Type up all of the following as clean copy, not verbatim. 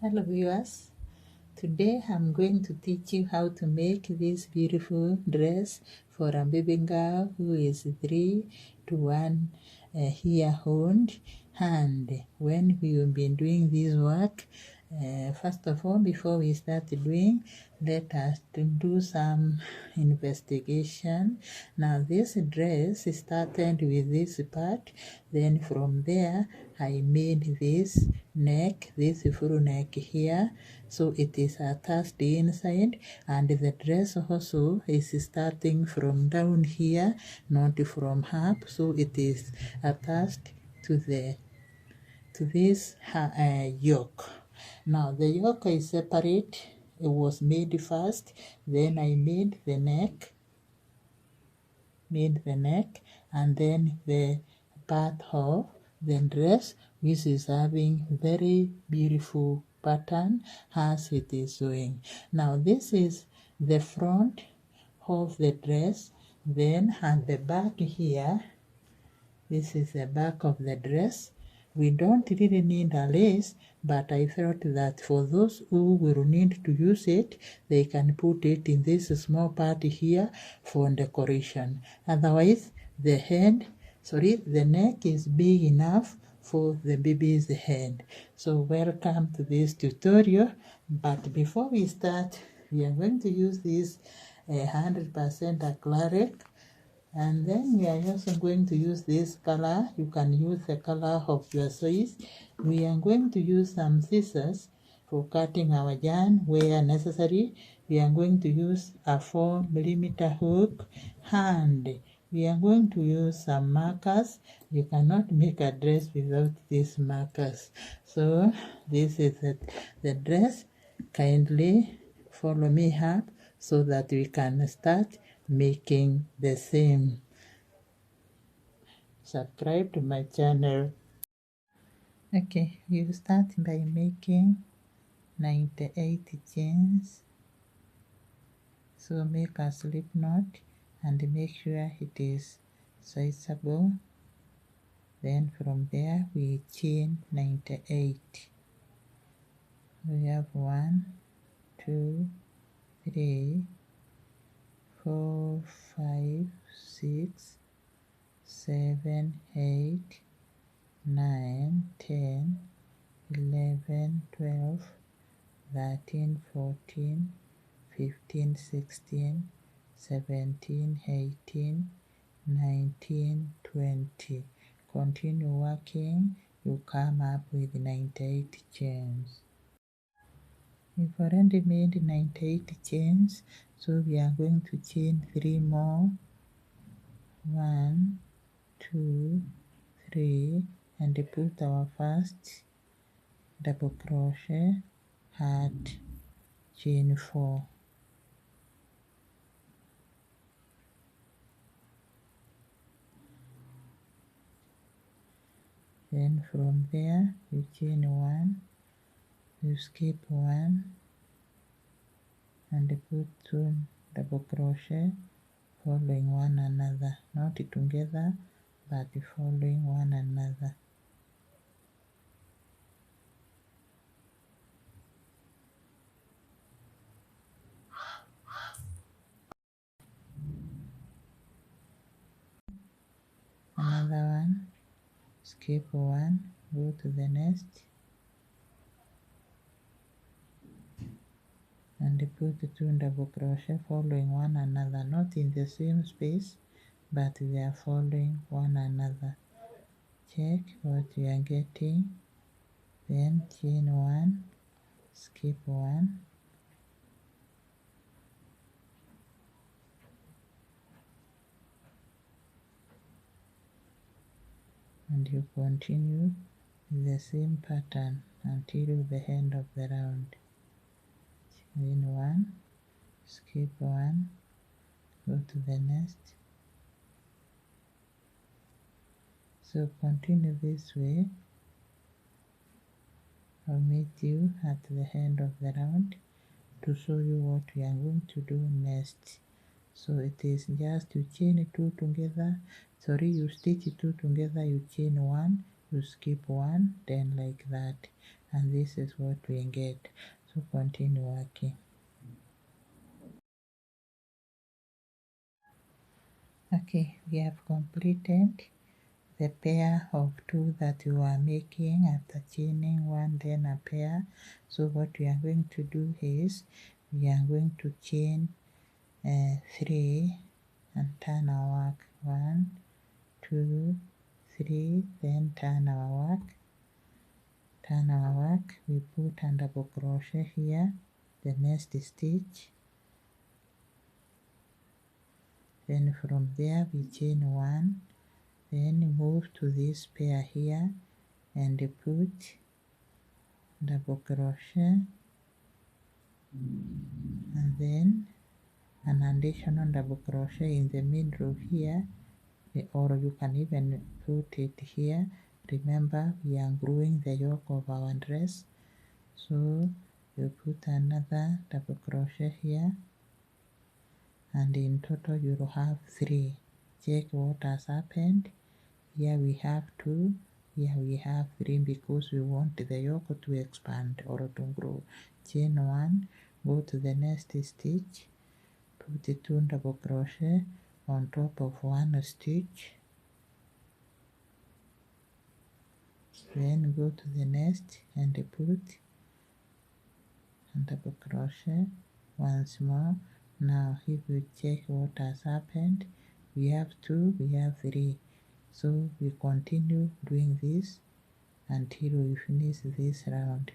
Hello viewers, today I'm going to teach you how to make this beautiful dress for a baby girl who is 3 to 1 year old. And when we will be doing this work, first of all, before we start doing, let us do some investigation. Now this dress started with this part, then from there I made this neck, this full neck here, so it is attached inside, and the dress also is starting from down here, not from up, so it is attached to this yoke. Now the yoke is separate. It was made first, then I made the neck, and then the part of the dress, which is having very beautiful pattern as it is showing. Now this is the front of the dress, then at the back here, this is the back of the dress. We don't really need a lace, but I felt that for those who will need to use it, they can put it in this small part here for decoration. Otherwise, the neck is big enough for the baby's head. So welcome to this tutorial. But before we start, we are going to use this 100% acrylic. And then we are also going to use this color. You can use the color of your choice. We are going to use some scissors for cutting our yarn where necessary. We are going to use a 4mm hook, and we are going to use some markers. You cannot make a dress without these markers. So this is the dress. Kindly follow me up so that we can start making the same. Subscribe to my channel. Okay, you start by making 98 chains. So make a slip knot and make sure it is sizable. Then from there we chain 98. We have 1, 2, 3, 4, 5, 6, 7, 8, 9, 10, 11, 12, 13, 14, 15, 16, 17, 18, 19, 20. Continue working, you come up with 98 chains. We've already made 98 chains, so we are going to chain 3 more. 1, 2, 3, and put our first double crochet at chain 4. Then from there you chain 1, you skip 1, and put 2 double crochet following one another, not together but following one another. Another one, skip 1, go to the next, and put 2 double crochet following one another, not in the same space, but they are following one another. Check what you are getting, then chain 1, skip 1, and you continue with the same pattern until the end of the round. Chain 1, skip 1, go to the next. So continue this way. I'll meet you at the end of the round to show you what we are going to do next. So it is just you chain 2 together, you stitch 2 together, you chain 1, you skip 1, then like that, and this is what we get. So continue working. Okay, we have completed the pair of two that you are making after chaining one, then a pair. So what we are going to do is we are going to chain 3 and turn our work 1, 2, 3, then turn our work. We put a double crochet here, the next stitch, then from there we chain 1, then move to this pair here and put double crochet, and then an additional double crochet in the middle here, or you can even put it here. Remember, we are gluing the yoke of our dress, so you put another double crochet here, and in total you'll have 3. Check what has happened. Here we have 2, here we have 3, because we want the yoke to expand or to grow. Chain 1, go to the next stitch, put 2 double crochet on top of 1 stitch, then go to the next and put a double crochet once more. Now if you check what has happened, we have 2, we have 3, so we continue doing this until we finish this round.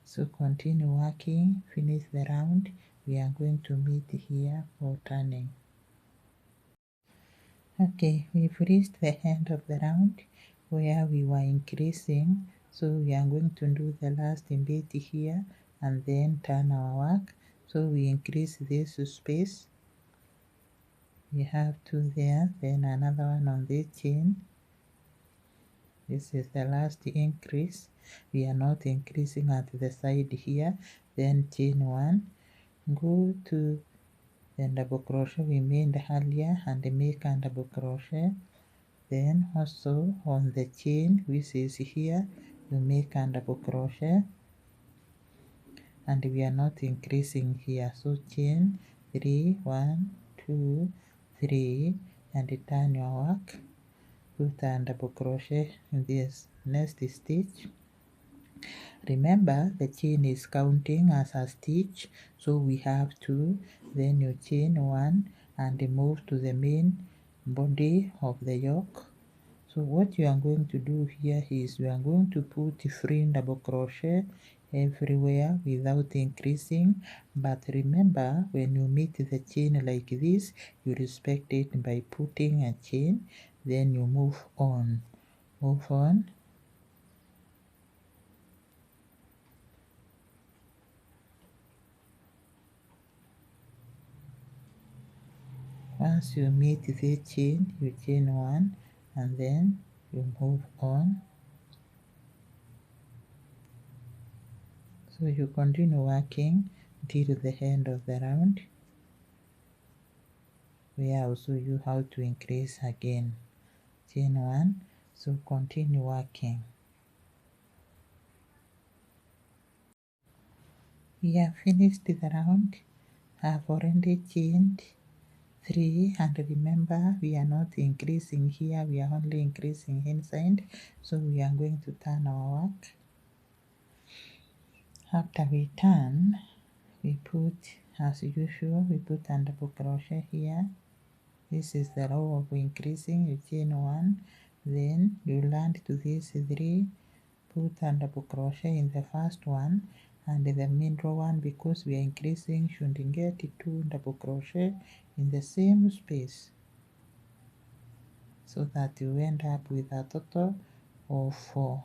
So continue working, finish the round. We are going to meet here for turning. Okay, we've reached the end of the round where we were increasing, so we are going to do the last beat here and then turn our work. So we increase this space, we have 2 there, then another one on this chain. This is the last increase. We are not increasing at the side here. Then chain 1, go to the double crochet we made earlier and make a double crochet. Then also on the chain which is here, you make a double crochet, and we are not increasing here. So chain 3, 1, 2, 3, and turn your work. Put a double crochet in this next stitch. Remember, the chain is counting as a stitch, so we have 2, then you chain 1 and move to the main body of the yoke. So what you are going to do here is you are going to put 3 double crochet everywhere without increasing, but remember, when you meet the chain like this, you respect it by putting a chain, then you move on. Once you meet the chain, you chain 1 and then you move on. So you continue working till the end of the round, where I will show you how to increase again. Chain 1, so continue working. We have finished the round. I have already chained 3, and remember, we are not increasing here, we are only increasing inside, so we are going to turn our work. After we turn, we put, as usual, we put a double crochet here. This is the row of increasing. You chain 1, then you land to this 3, put a double crochet in the first one, and the middle one, because we are increasing, should get 2 double crochet in the same space, so that you end up with a total of 4.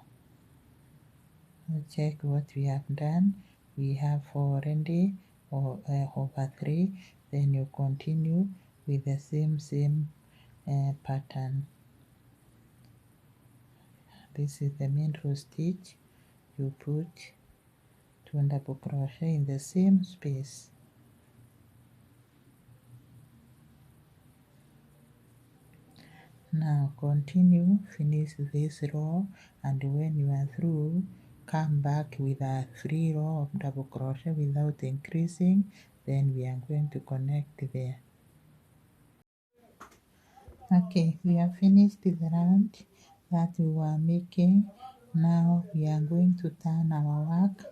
Check what we have done. We have 4 already, or over 3. Then you continue with the same pattern. This is the middle stitch. You put to double crochet in the same space. Now continue, finish this row, and when you are through, come back with a 3 row of double crochet without increasing. Then we are going to connect there. Okay, we have finished the round that we were making. Now we are going to turn our work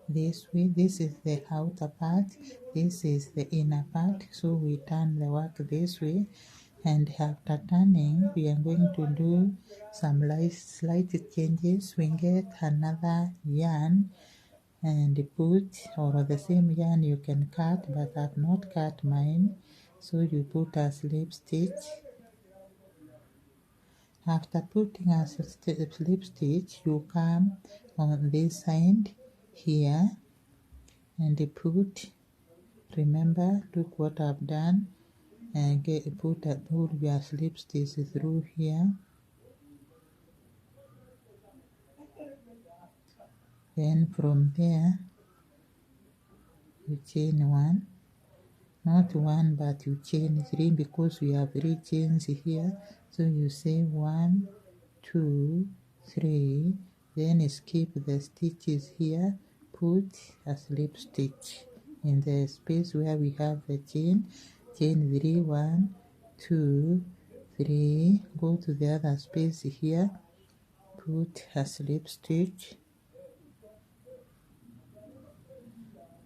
this way. This is the outer part, this is the inner part, so we turn the work this way. And after turning, we are going to do some slight changes. We get another yarn and put, or the same yarn you can cut, but I've not cut mine, so you put a slip stitch. After putting a slip stitch, you come on this side here and put, remember, look what I've done, and put your slip stitch through here. Then from there you chain 1, not 1 but you chain 3, because we have 3 chains here. So you say 1, 2, 3, then skip the stitches here, put a slip stitch in the space where we have the chain 3, 1, 2, 3, go to the other space here, put a slip stitch,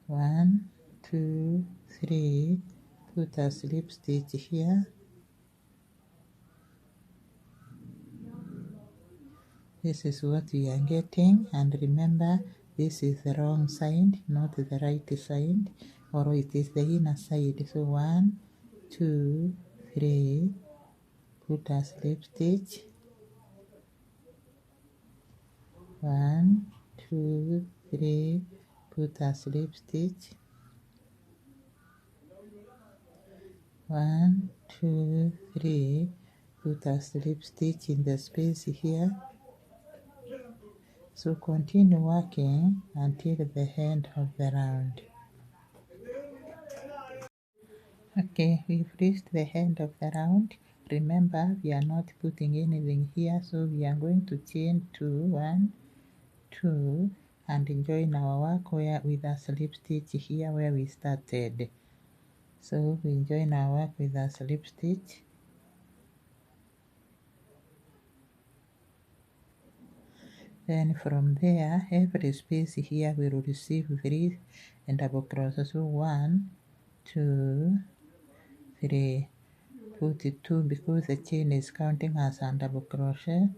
1, 2, 3, put a slip stitch here. This is what we are getting, and remember this is the wrong side, not the right side, or it is the inner side. So 1, 2, 3, put a slip stitch, 1, 2, 3, put a slip stitch, 1, 2, 3, put a slip stitch in the space here. So continue working until the end of the round. Okay, we've reached the end of the round. Remember, we are not putting anything here, so we are going to chain 2, 1, 2, and join our work with a slip stitch here where we started. So we join our work with a slip stitch. Then from there, every space here will receive 3 and double crochet. So 1, 2, 3. Put it 2 because the chain is counting as a double crochet.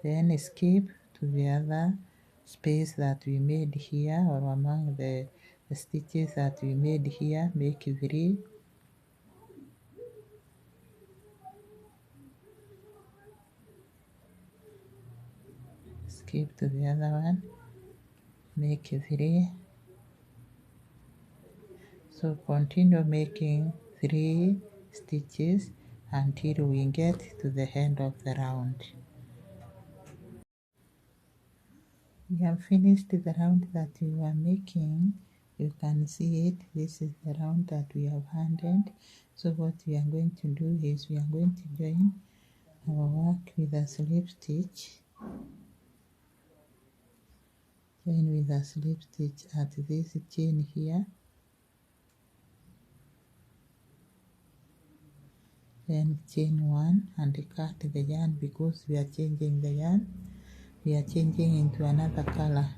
Then skip to the other space that we made here, or among the stitches that we made here, make 3. Skip to the other one, make 3. So continue making 3 stitches until we get to the end of the round. We have finished the round that we were making. You can see it. This is the round that we have handed. So what we are going to do is we are going to join our work with a slip stitch. Join with a slip stitch at this chain here. Then chain 1 and cut the yarn because we are changing the yarn. We are changing into another color.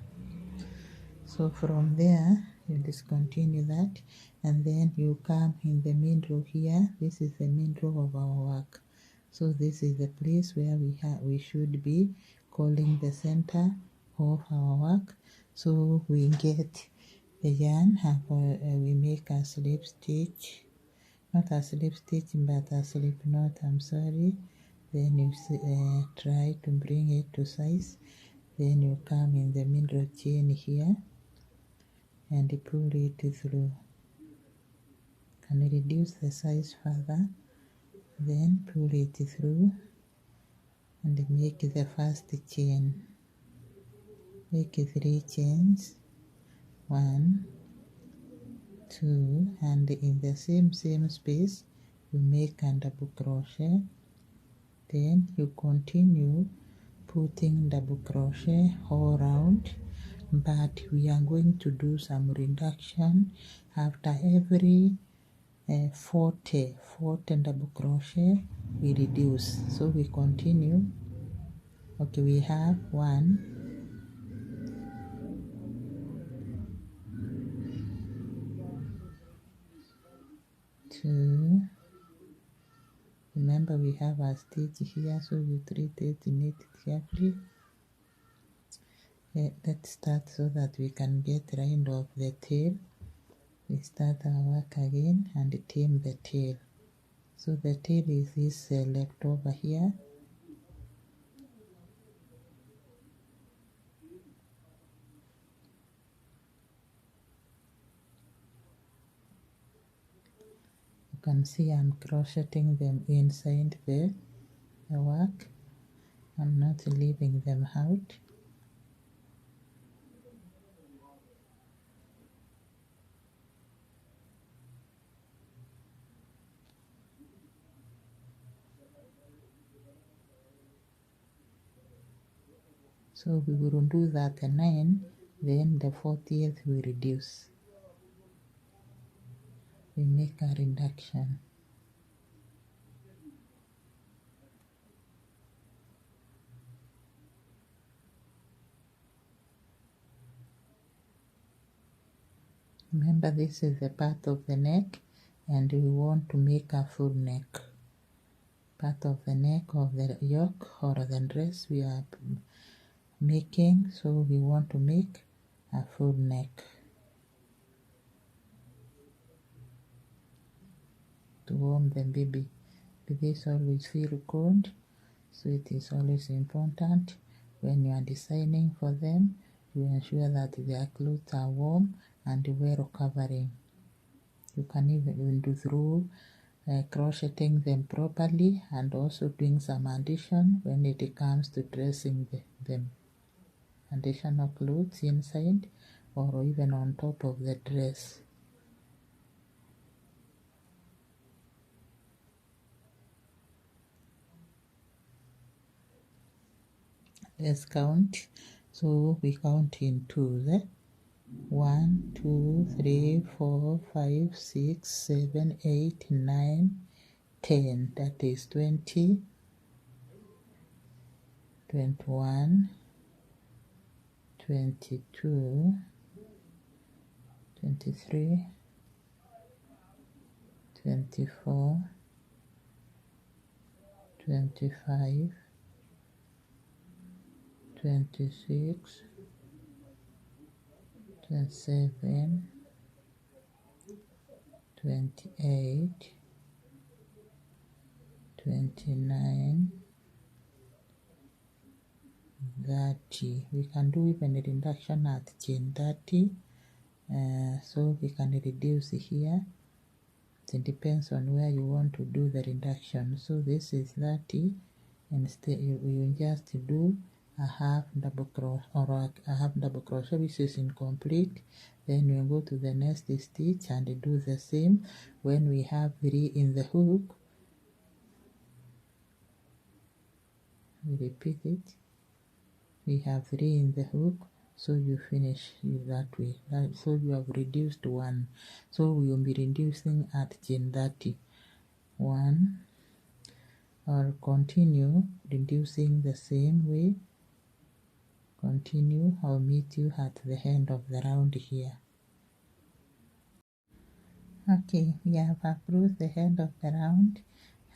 So from there you discontinue that, and then you come in the middle here. This is the middle of our work. So this is the place where we should be calling the center of our work. So we get the yarn and we make a slip stitch, not a slip stitch but a slip knot, I'm sorry. Then you try to bring it to size. Then you come in the middle chain here and pull it through. Can reduce the size further, then pull it through and make the first chain. make 3 chains, 1, 2, and in the same space you make a double crochet. Then you continue putting double crochet all around, but we are going to do some reduction after every 40 double crochet we reduce. So we continue. Okay, we have 1, 2. Remember we have a stitch here, so you treat it carefully. Let's start so that we can get rid of the tail. We start our work again and trim the tail. So the tail is this left over here. You can see I'm crocheting them inside the work. I'm not leaving them out. So we will do that 9, then the 40th we reduce. We make a reduction. Remember, this is the part of the neck, and we want to make a full neck. Part of the neck of the yoke or the dress we are making, so we want to make a full neck. To warm the baby. Babies always feel cold, so it is always important when you are designing for them to ensure that their clothes are warm and well covering. You can even do through crocheting them properly and also doing some addition when it comes to dressing them. Additional clothes inside or even on top of the dress. Let's count. So we count in 2s. 1, 2, 3, 4, 5, 6, 7, 8, 9, 10. That is 20, 21, 22, 23, 24, 25, 26, 27, 28, 29, 30. We can do even a reduction at chain 30, so we can reduce here. It depends on where you want to do the reduction. So this is 30, and you just do a half double crochet or a half double crochet, which is incomplete. Then you go to the next stitch and do the same. When we have 3 in the hook, we repeat it. We have 3 in the hook, so you finish that way. So you have reduced 1. So we will be reducing at chain 30. 1, or continue reducing the same way. Continue. I'll meet you at the end of the round here. Okay, we have approached the end of the round,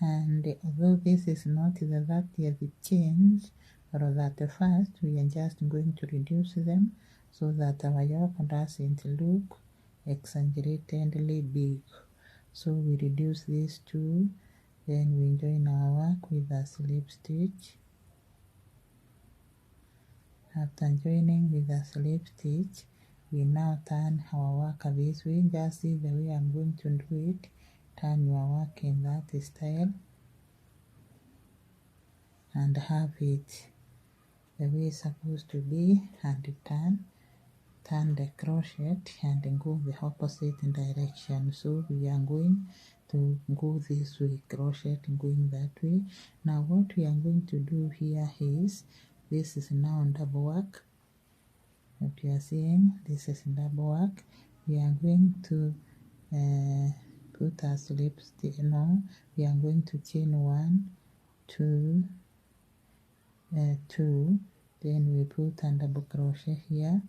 and although this is not the 30th chains or that first, we are just going to reduce them so that our yoke doesn't look exaggeratedly big. So we reduce these 2, then we join our work with a slip stitch. After joining with a slip stitch, we now turn our work this way. Just see the way I'm going to do it. Turn your work in that style and have it the way it's supposed to be, and turn the crochet and then go the opposite direction. So we are going to go this way, crochet going that way. Now what we are going to do here is, this is now double work. What you are seeing, this is double work. We are going to put our slip stitch. No, we are going to chain 1, 2, 2, then we put a double crochet here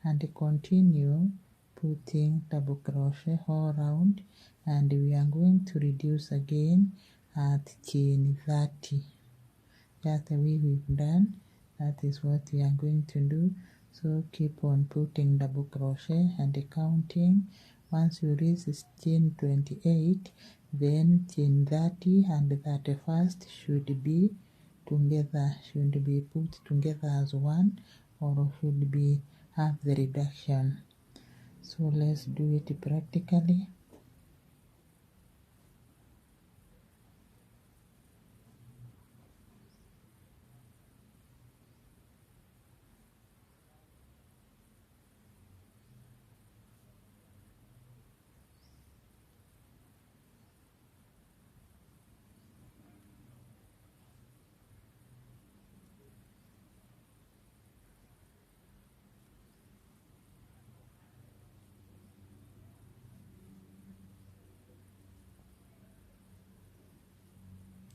and continue putting double crochet all around, and we are going to reduce again at chain 30. That's the way we've done. That is what we are going to do. So keep on putting double crochet and counting. Once you reach chain 28, then chain 30 and 31st should be together, should be put together as one, or should be have the reduction. So let's do it practically.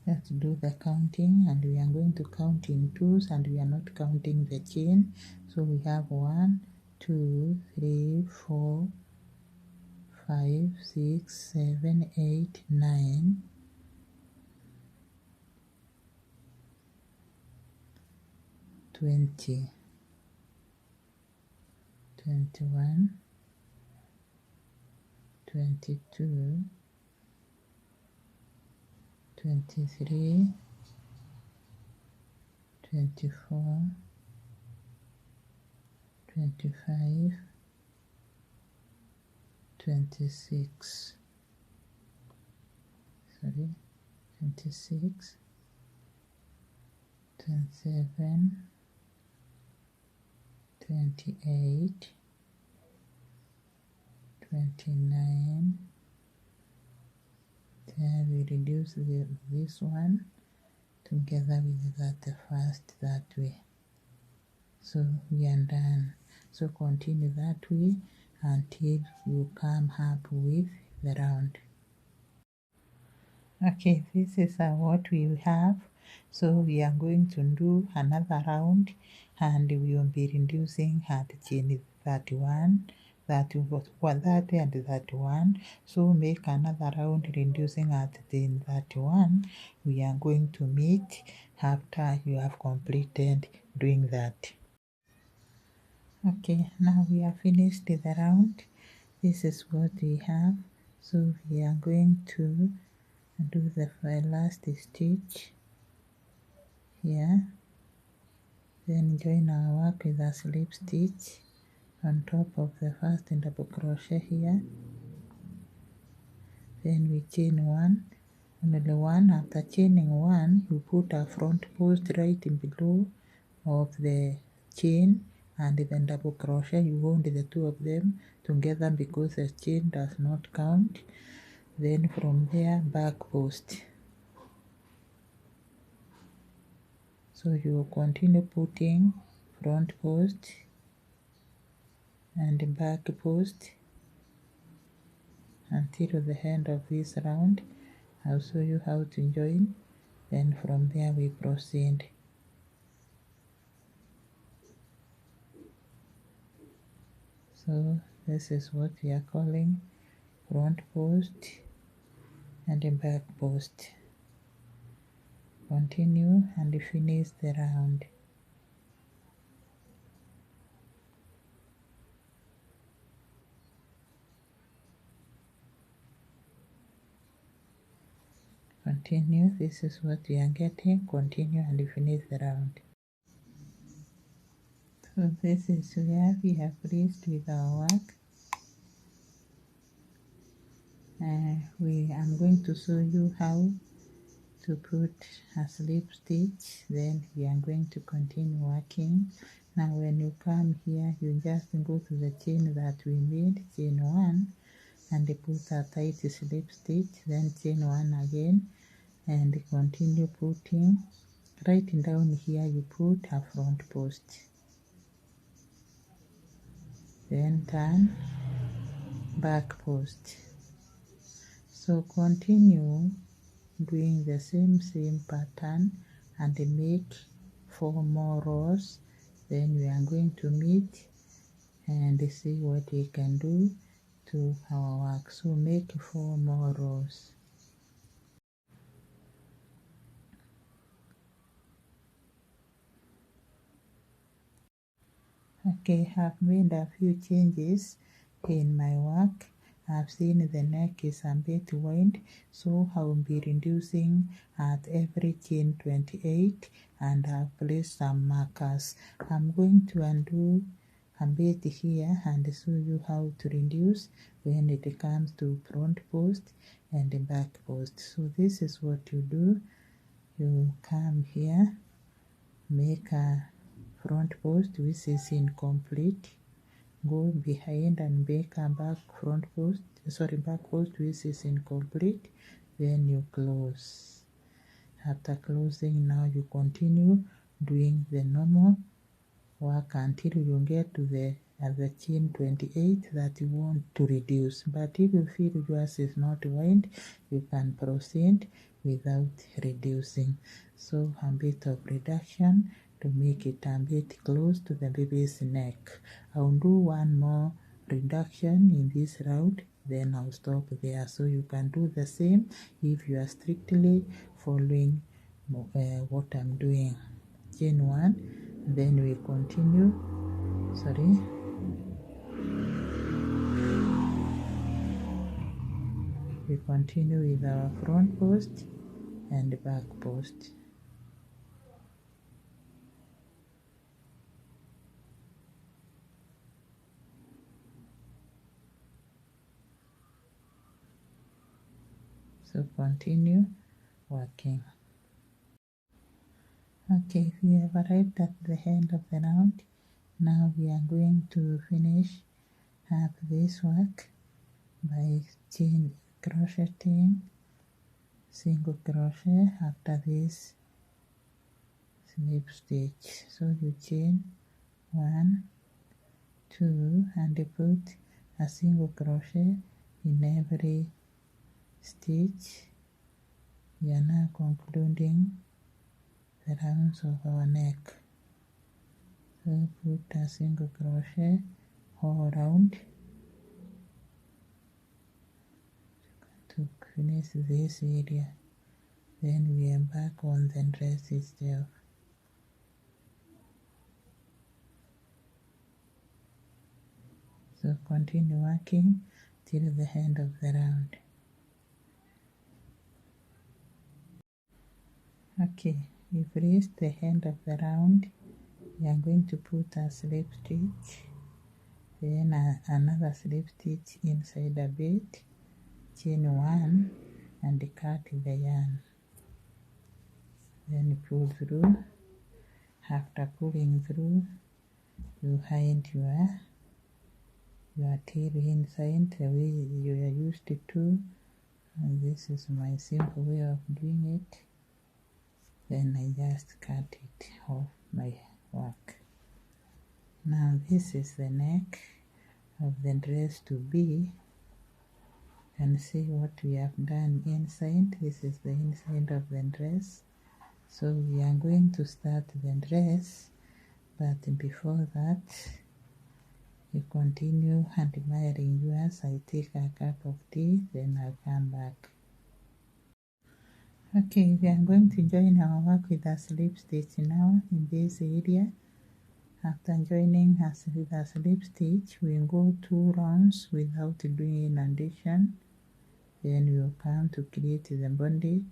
Let's do the counting, and we are going to count in twos, and we are not counting the chain. So we have 1, 2, 3, 4, 5, 6, 7, 8, 9, 20, 21, 22, 23, 24, 25, 26, 26, 27, 28, 29. Then we reduce this one together with that first that way. So we are done. So continue that way until you come up with the round. Okay, this is what we have. So we are going to do another round, and we will be reducing at chain 31, 30 and 31. So make another round reducing at chain 31. We are going to meet after you have completed doing that. Okay, now we have finished the round. This is what we have. So we are going to do the last stitch here, then join our work with a slip stitch on top of the first double crochet here, then we chain 1, only 1. After chaining 1, you put a front post right in below of the chain, and then double crochet. You wound the two of them together because the chain does not count. Then from there, back post. So you will continue putting front post and back post until the end of this round. I'll show you how to join, then from there we proceed. So this is what we are calling front post and back post. Continue and finish the round. Continue, this is what we are getting. Continue and finish the round. So this is where we have reached with our work. I'm going to show you how to put a slip stitch. Then we are going to continue working. Now when you come here, you just go to the chain that we made, chain 1, and put a tight slip stitch, then chain 1 again, and continue putting. Right down here you put a front post, then turn, back post. So continue doing the same pattern and make 4 more rows. Then we are going to meet and see what we can do to our work. So make 4 more rows. Okay, I've made a few changes in my work. I've seen the neck is a bit wide, so I will be reducing at every chain 28, and I've placed some markers. I'm going to undo a bit here and show you how to reduce when it comes to front post and the back post. So this is what you do. You come here, make a front post which is incomplete, go behind and make a back post which is incomplete, then you close. After closing, now you continue doing the normal work until you get to the chain 28 that you want to reduce. But if you feel yours is not wide, you can proceed without reducing. So a bit of reduction to make it a bit close to the baby's neck. I'll do one more reduction in this route, then I'll stop there. So you can do the same if you are strictly following what I'm doing. Chain 1, then we continue, we continue with our front post and back post. So continue working. Okay, we have arrived at the end of the round. Now we are going to finish up this work by crocheting single crochet after this slip stitch. So you chain 1, 2, and put a single crochet in every stitch. We are now concluding the rounds of our neck. So put a single crochet all around to finish this area. Then we embark on the dress itself. So continue working till the end of the round. Okay, we've reached the end of the round. We are going to put a slip stitch, then another slip stitch inside a bit, chain 1, and cut the yarn. Then pull through. After pulling through, you hide your tail inside the way you are used to. And this is my simple way of doing it. Then I just cut it off my work. Now this is the neck of the dress to be, and see what we have done inside. This is the inside of the dress. So we are going to start the dress, but before that you continue admiring yours. I take a cup of tea, then I'll come back. Okay, we are going to join our work with a slip stitch now in this area. After joining us with a slip stitch, we go 2 rounds without doing an addition. Then we will come to create the body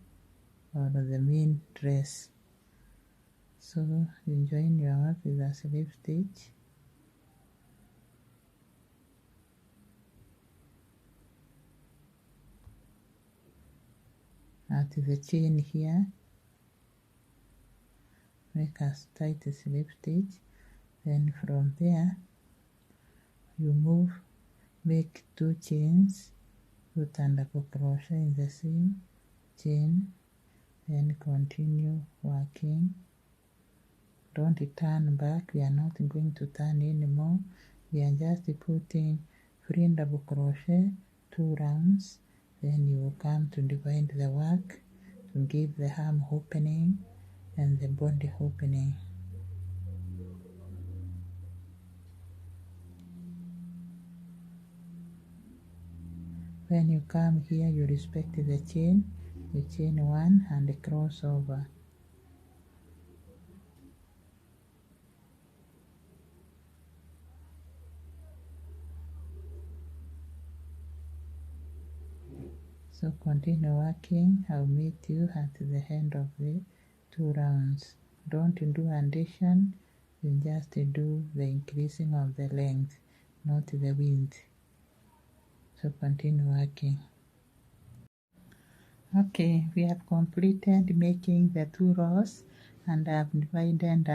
or the main dress. So you join your work with a slip stitch. at the chain here, make a tight slip stitch, then from there you move, make 2 chains, put and double crochet in the same chain, then continue working. Don't turn back, we are not going to turn anymore, we are just putting 3 double crochet, 2 rounds, then you will come to divide the work to give the arm opening and the body opening. When you come here, you respect the chain 1 and cross over. So continue working, I'll meet you at the end of the 2 rounds. Don't do addition, you just do the increasing of the length, not the width. So continue working. Okay, we have completed making the 2 rows and I have divided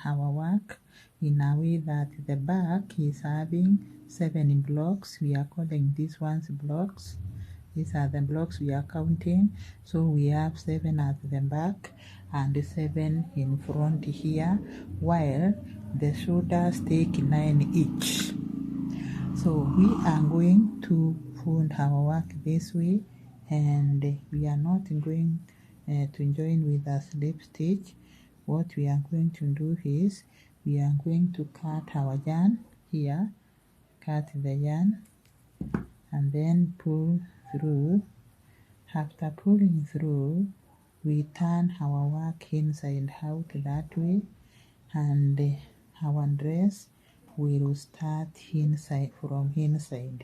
our work in a way that the back is having 7 blocks. We are calling these ones blocks. These are the blocks we are counting. So we have 7 at the back and 7 in front here, while the shoulders take 9 each. So we are going to fold our work this way, and we are not going to join with a slip stitch. What we are going to do is we are going to cut our yarn here, cut the yarn and then pull through. After pulling through, we turn our work inside out that way, and our dress will start inside from inside.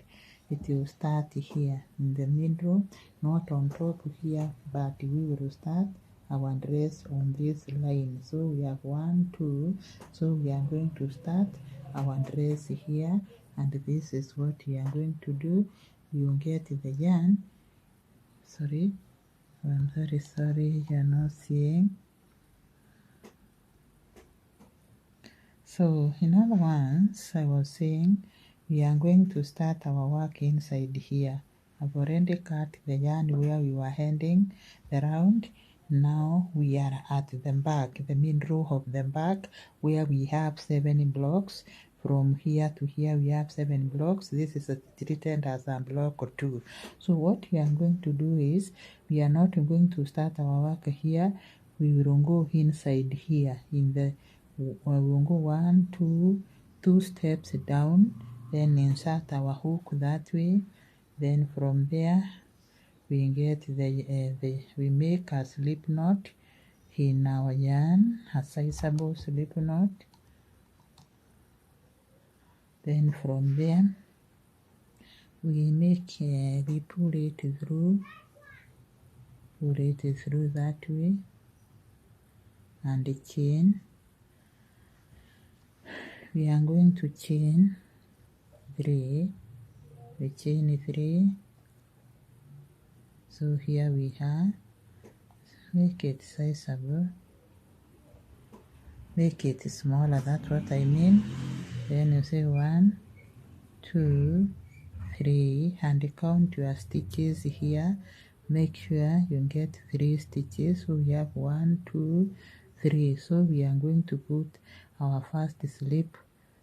It will start here in the middle, not on top here, but we will start our dress on this line. So we have 1, 2, so we are going to start our dress here, and this is what we are going to do. You get the yarn. Sorry, I'm very sorry, you're not seeing. So in other words, I was saying we are going to start our work inside here. I've already cut the yarn where we were ending the round. Now we are at the back, the middle of the back, where we have 7 blocks. From here to here we have 7 blocks. This is treated as a block 2. So what we are going to do is, we are not going to start our work here. We will go inside here. We will go 1, 2 steps down, then insert our hook that way. Then from there we get we make a slip knot in our yarn, a sizable slip knot. Then from there we pull it through that way and chain. We are going to chain 3. We chain 3. So here we have, make it sizable, make it smaller, that's what I mean. Then you say 1, 2, 3, and count your stitches here. Make sure you get 3 stitches. So we have 1, 2, 3. So we are going to put our first slip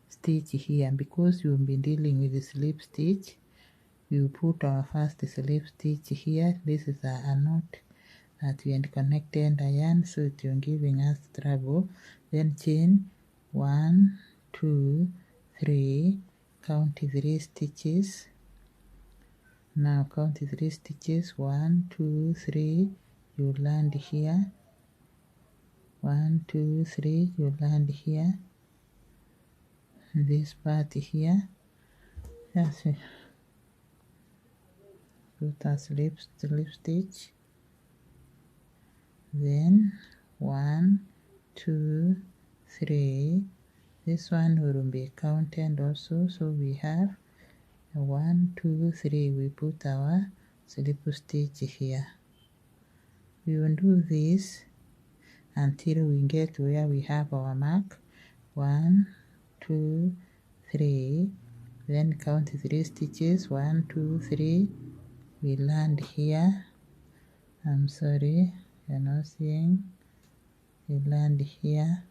stitch here, because you'll be dealing with the slip stitch. We will put our first slip stitch here. This is a knot that we had connected the yarn, so it will giving us trouble. Then chain 1, 2, 3, count 3 stitches. Now count 3 stitches, 1, 2, 3, you land here. 1, 2, 3, you land here. This part here, just put a slip stitch. Then 1, 2, 3. This one will be counted also. So we have 1, 2, 3. We put our slip stitch here. We will do this until we get where we have our mark. 1, 2, 3. Then count 3 stitches. 1, 2, 3. We land here. I'm sorry, you're not seeing. We land here.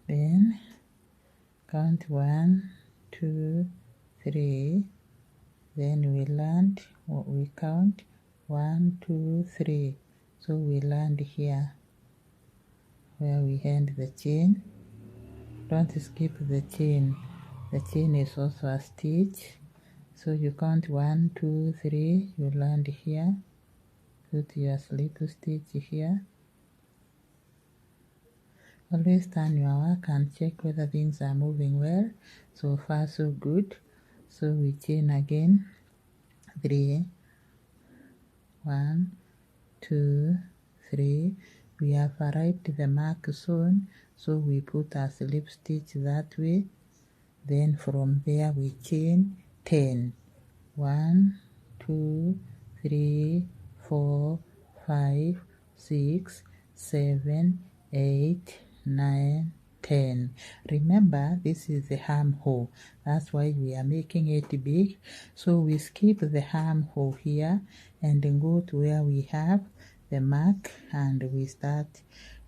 Then count 1, 2, 3. Then we land, we count 1, 2, 3. So we land here where we end the chain. Don't skip the chain. The chain is also a stitch. So you count 1, 2, 3. You land here. Put your slip stitch here. Always turn your work and check whether things are moving well. So far so good. So we chain again. 3, 1, 2, 3. We have arrived at the mark zone, so we put a slip stitch that way. Then from there we chain 10. 1, 2, 3, 4, 5, 6, 7, 8, 9, 10. Remember, this is the armhole. That's why we are making it big. So we skip the armhole here and then go to where we have the mark, and we start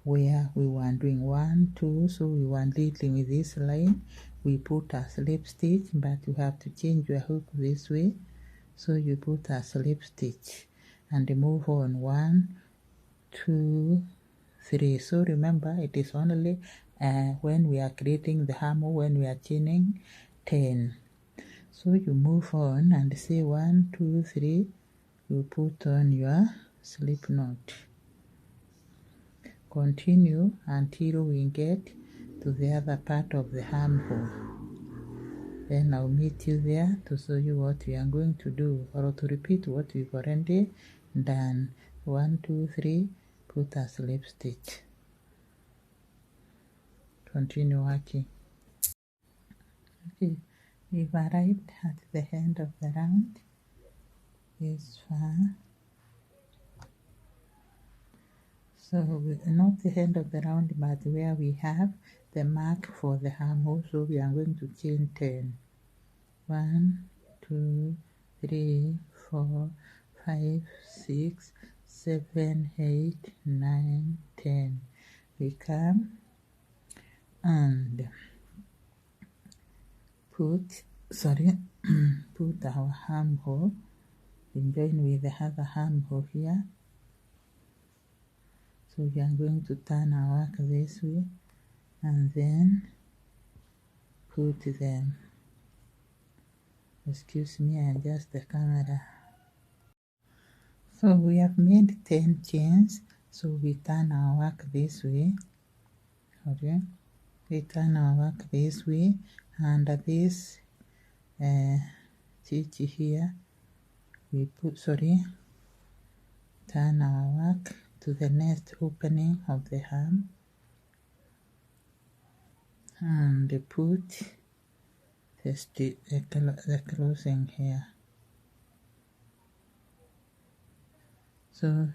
where we were doing 1, 2. So we were leading with this line. We put a slip stitch, but you have to change your hook this way. So you put a slip stitch and move on 1, 2, 3. So remember, it is only when we are creating the armhole, when we are chaining 10. So you move on and say 1, 2, 3. You put on your slip knot. Continue until we get to the other part of the armhole. Then I'll meet you there to show you what we are going to do, or to repeat what we've already done. 1, 2, 3, put a slip stitch. Continue working. Okay, we've arrived at the end of the round. This far. So not the end of the round, but where we have the mark for the armhole. So we are going to chain 10. 1, 2, 3, 4, 5, 6, 7, 8, 9, 10. We come and put our armhole, then join with the other armhole here. So we are going to turn our work this way and then put them. Excuse me, I adjust the camera. So we have made 10 chains. So we turn our work this way. Okay, we turn our work this way, and this stitch here we put, turn our work to the next opening of the arm and put the closing here. So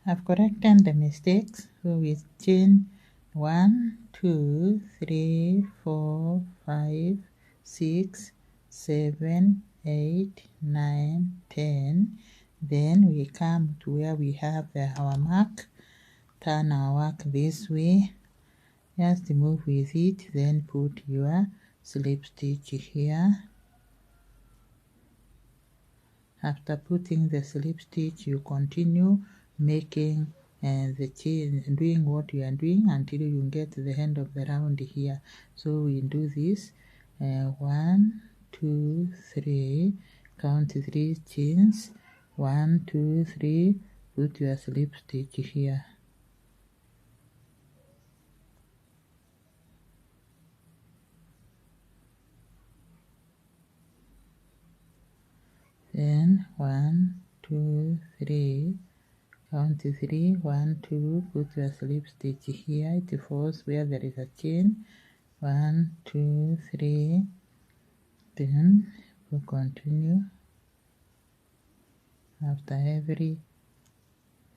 I've corrected the mistakes. So we chain 1, 2, 3, 4, 5, 6, 7, 8, 9, 10. Then we come to where we have our mark. Turn our work this way. Just move with it. Then put your slip stitch here. After putting the slip stitch, you continue making the chain, doing what you are doing until you get to the end of the round here. So we do this 1, 2, 3, count 3 chains. 1, 2, 3, put your slip stitch here. Then 1, 2, 3, count 3, 1, 2, put your slip stitch here. It falls where there is a chain. 1, 2, 3, Then we'll continue after every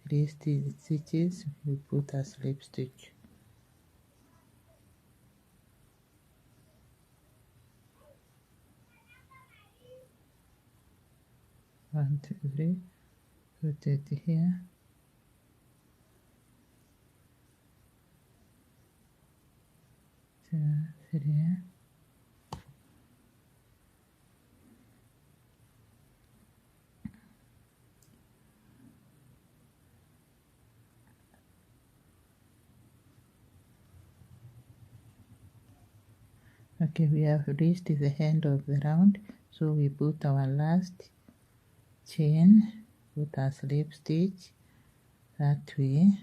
3 stitches we put a slip stitch. 1, 2, 3, put it here, 2, 3. Okay, we have reached the end of the round, so we put our last chain, put a slip stitch that way,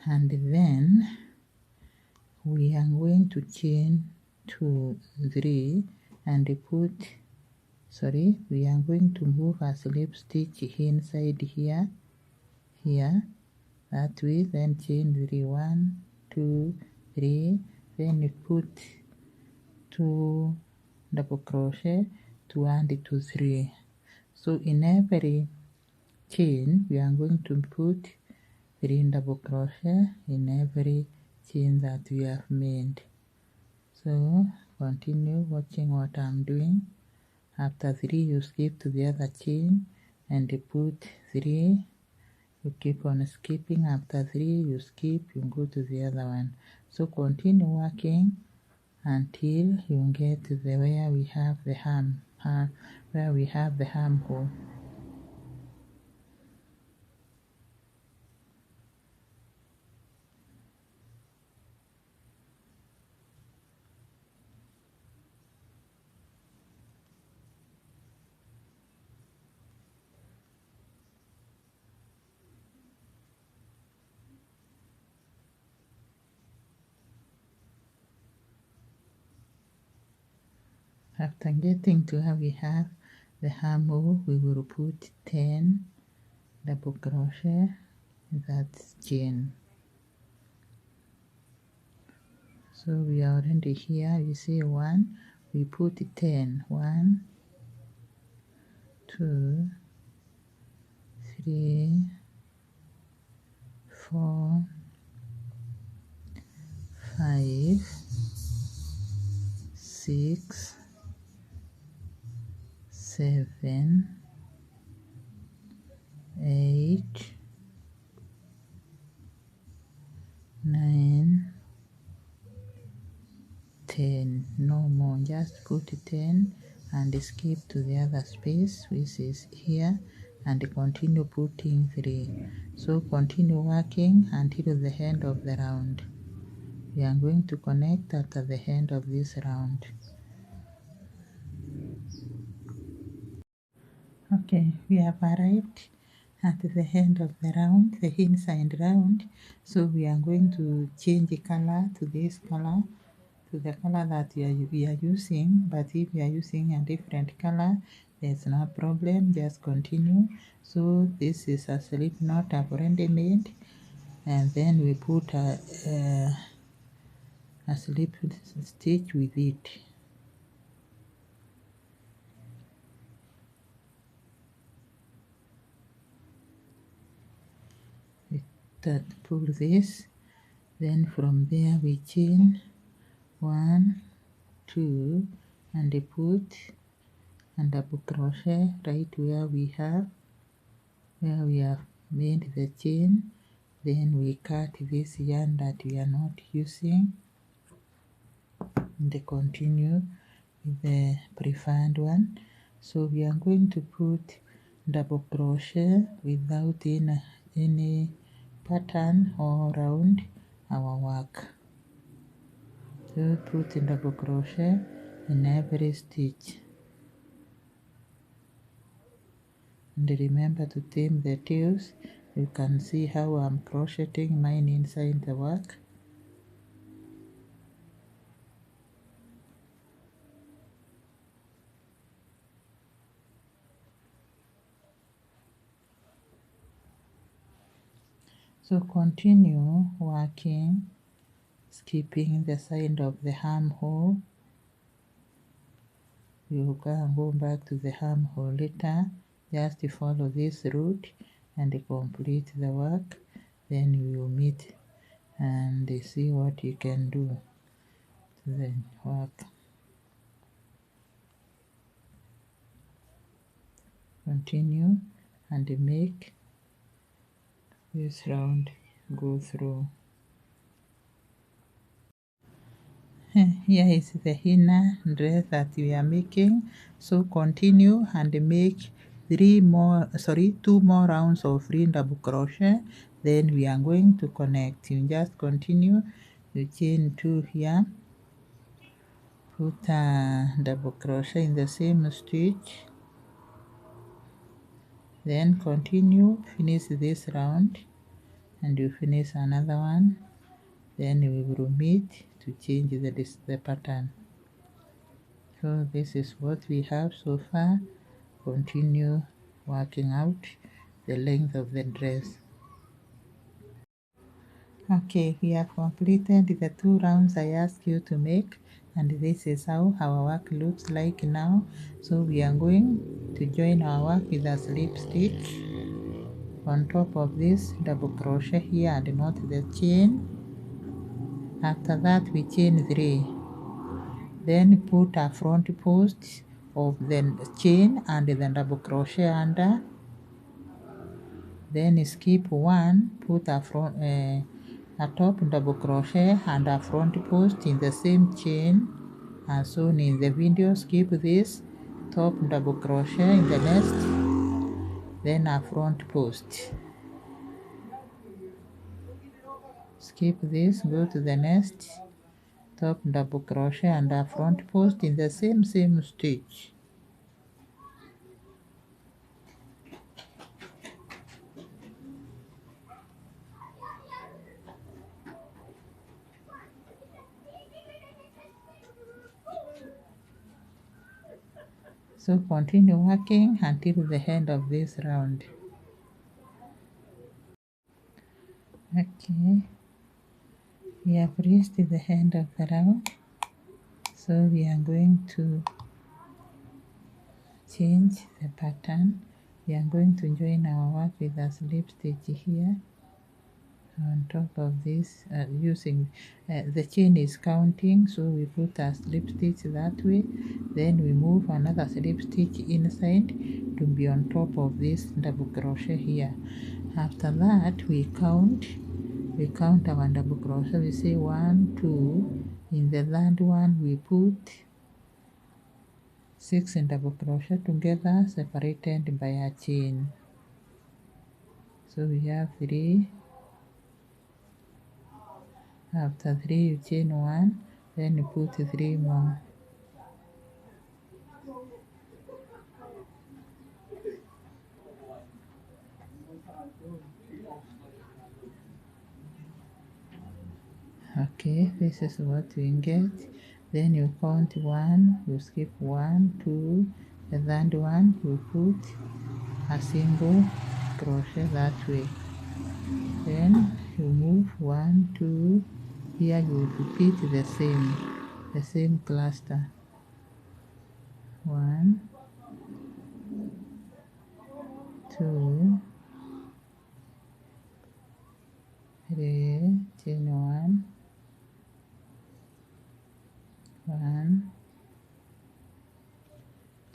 and then we are going to chain 2, 3 and put, we are going to move a slip stitch inside here, that way, then chain 3, 1, 2, 3, then we put 2 double crochet, 2 and 2, 3. So in every chain we are going to put 3 double crochet in every chain that we have made. So continue watching what I'm doing. After 3 you skip to the other chain and put 3. You keep on skipping. After 3 you skip, you go to the other one. So continue working until you get to the where we have the arm hole. After getting to where we have the armhole, we will put 10 double crochet in that chain. So we are already here. You see 1, we put 10. 1, 2, 3, 4, 5, 6, 7, 8, 9, 10. No more, just put 10 and skip to the other space which is here and continue putting 3. So continue working until the end of the round. We are going to connect at the end of this round. Okay, we have arrived at the end of the round, the inside round. So we are going to change the color to this color, to the color that we are using. But if you are using a different color, there's no problem, just continue. So this is a slip knot I've already made, and then we put a slip stitch with it. Pull this, then from there we chain 1, 2 and put and double crochet right where we have made the chain. Then we cut this yarn that we are not using and continue with the preferred one. So we are going to put double crochet without any pattern all around our work. So put double crochet in every stitch, and remember to trim the tails. You can see how I'm crocheting mine inside the work. So continue working, skipping the side of the armhole. you can go back to the armhole later. Just follow this route and complete the work. Then we will meet and see what you can do to the work. Continue and make this round go through. Here is the inner dress that we are making. So continue and make two more rounds of free double crochet. Then we are going to connect. You just continue. You chain 2 here. Put a double crochet in the same stitch. Then continue. Finish this round, and you finish another one. Then we will meet to change the pattern. So this is what we have so far. Continue working out the length of the dress. Okay, we have completed the 2 rounds I asked you to make, and this is how our work looks like now. So we are going to join our work with a slip stitch on top of this double crochet here and not the chain. After that we chain 3. Then put a front post of the chain and the double crochet under. Then skip 1, put a top double crochet and a front post in the same chain as shown in the video. Skip this top double crochet in the next, then a front post. Skip this, go to the next, top double crochet and a front post in the same stitch. So continue working until the end of this round. Okay, we have reached the end of the round. So we are going to change the pattern. We are going to join our work with a slip stitch here on top of this, using the chain is counting, so we put a slip stitch that way. Then we move another slip stitch inside to be on top of this double crochet here. After that we count our double crochet. We say 1, 2. In the third one we put 6 double crochet together, separated by a chain. So we have 3. After 3 you chain 1, then you put 3 more. Okay, this is what we get. Then you count 1, you skip 1, 2, the third one you put a single crochet that way. Then you move 1, 2, here you repeat the same cluster. 1, 2, 3, chain 1, 1,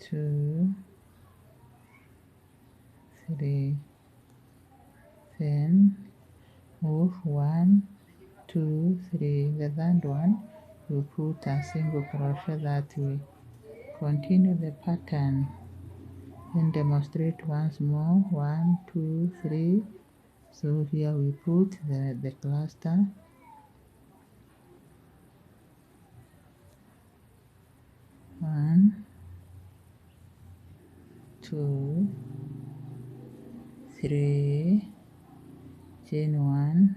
2, 3. Then move 1, 2, 3. The third one you put a single crochet that way. Continue the pattern. Then demonstrate once more. 1, 2, 3. So here we put the cluster. 1, 2, 3, chain 1,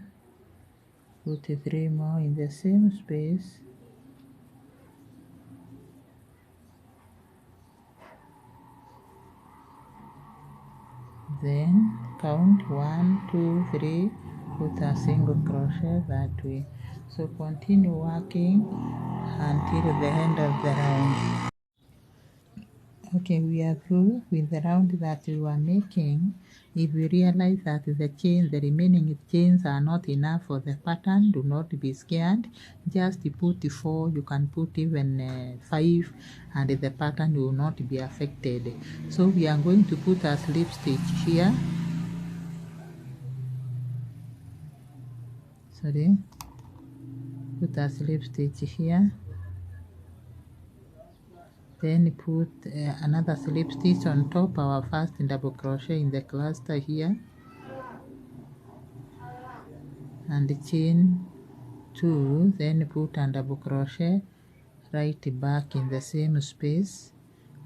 put 3 more in the same space. Then count 1, 2, 3, put a single crochet that way. So continue working until the end of the round. Okay, we are through with the round that we were making. If you realize that the remaining chains are not enough for the pattern, do not be scared. Just put 4, you can put even 5, and the pattern will not be affected. So we are going to put a slip stitch here. Sorry, put a slip stitch here. Then put another slip stitch on top our first double crochet in the cluster here, and chain 2, then put a double crochet right back in the same space,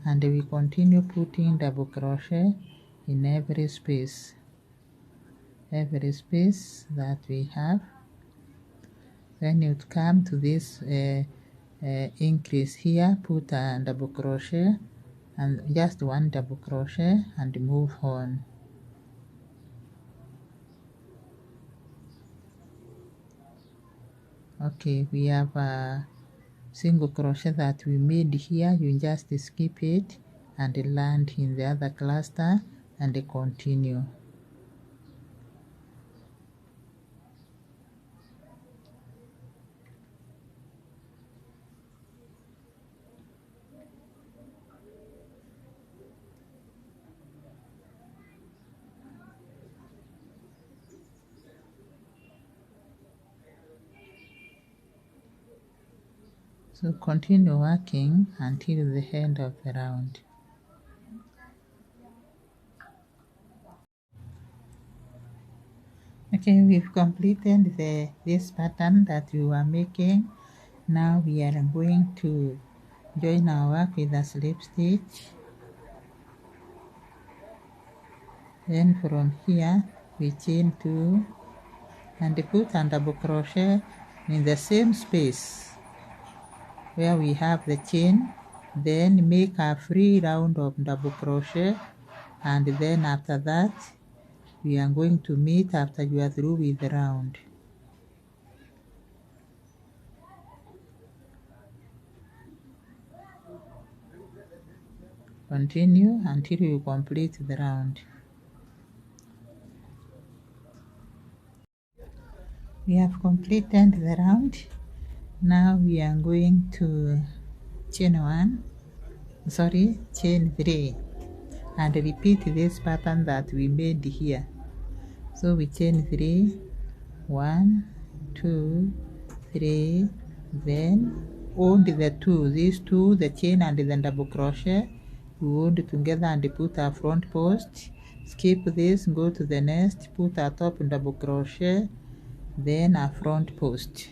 and we continue putting double crochet in every space that we have. When you come to this increase here, put a double crochet and just 1 double crochet and move on. Okay, we have a single crochet that we made here. You just skip it and land in the other cluster and continue. So continue working until the end of the round. Okay, we've completed this pattern that we were making. Now we are going to join our work with a slip stitch. Then from here we chain 2 and put a double crochet in the same space where we have the chain. Then make a free round of double crochet, and then after that we are going to meet after you are through with the round. Continue until you complete the round. We have completed the round. Now we are going to chain 3 and repeat this pattern that we made here. So we chain 3, 1, 2, 3, then hold the 2, these 2, the chain and the double crochet, we hold together and put a front post, skip this, go to the next, put a top double crochet, then a front post.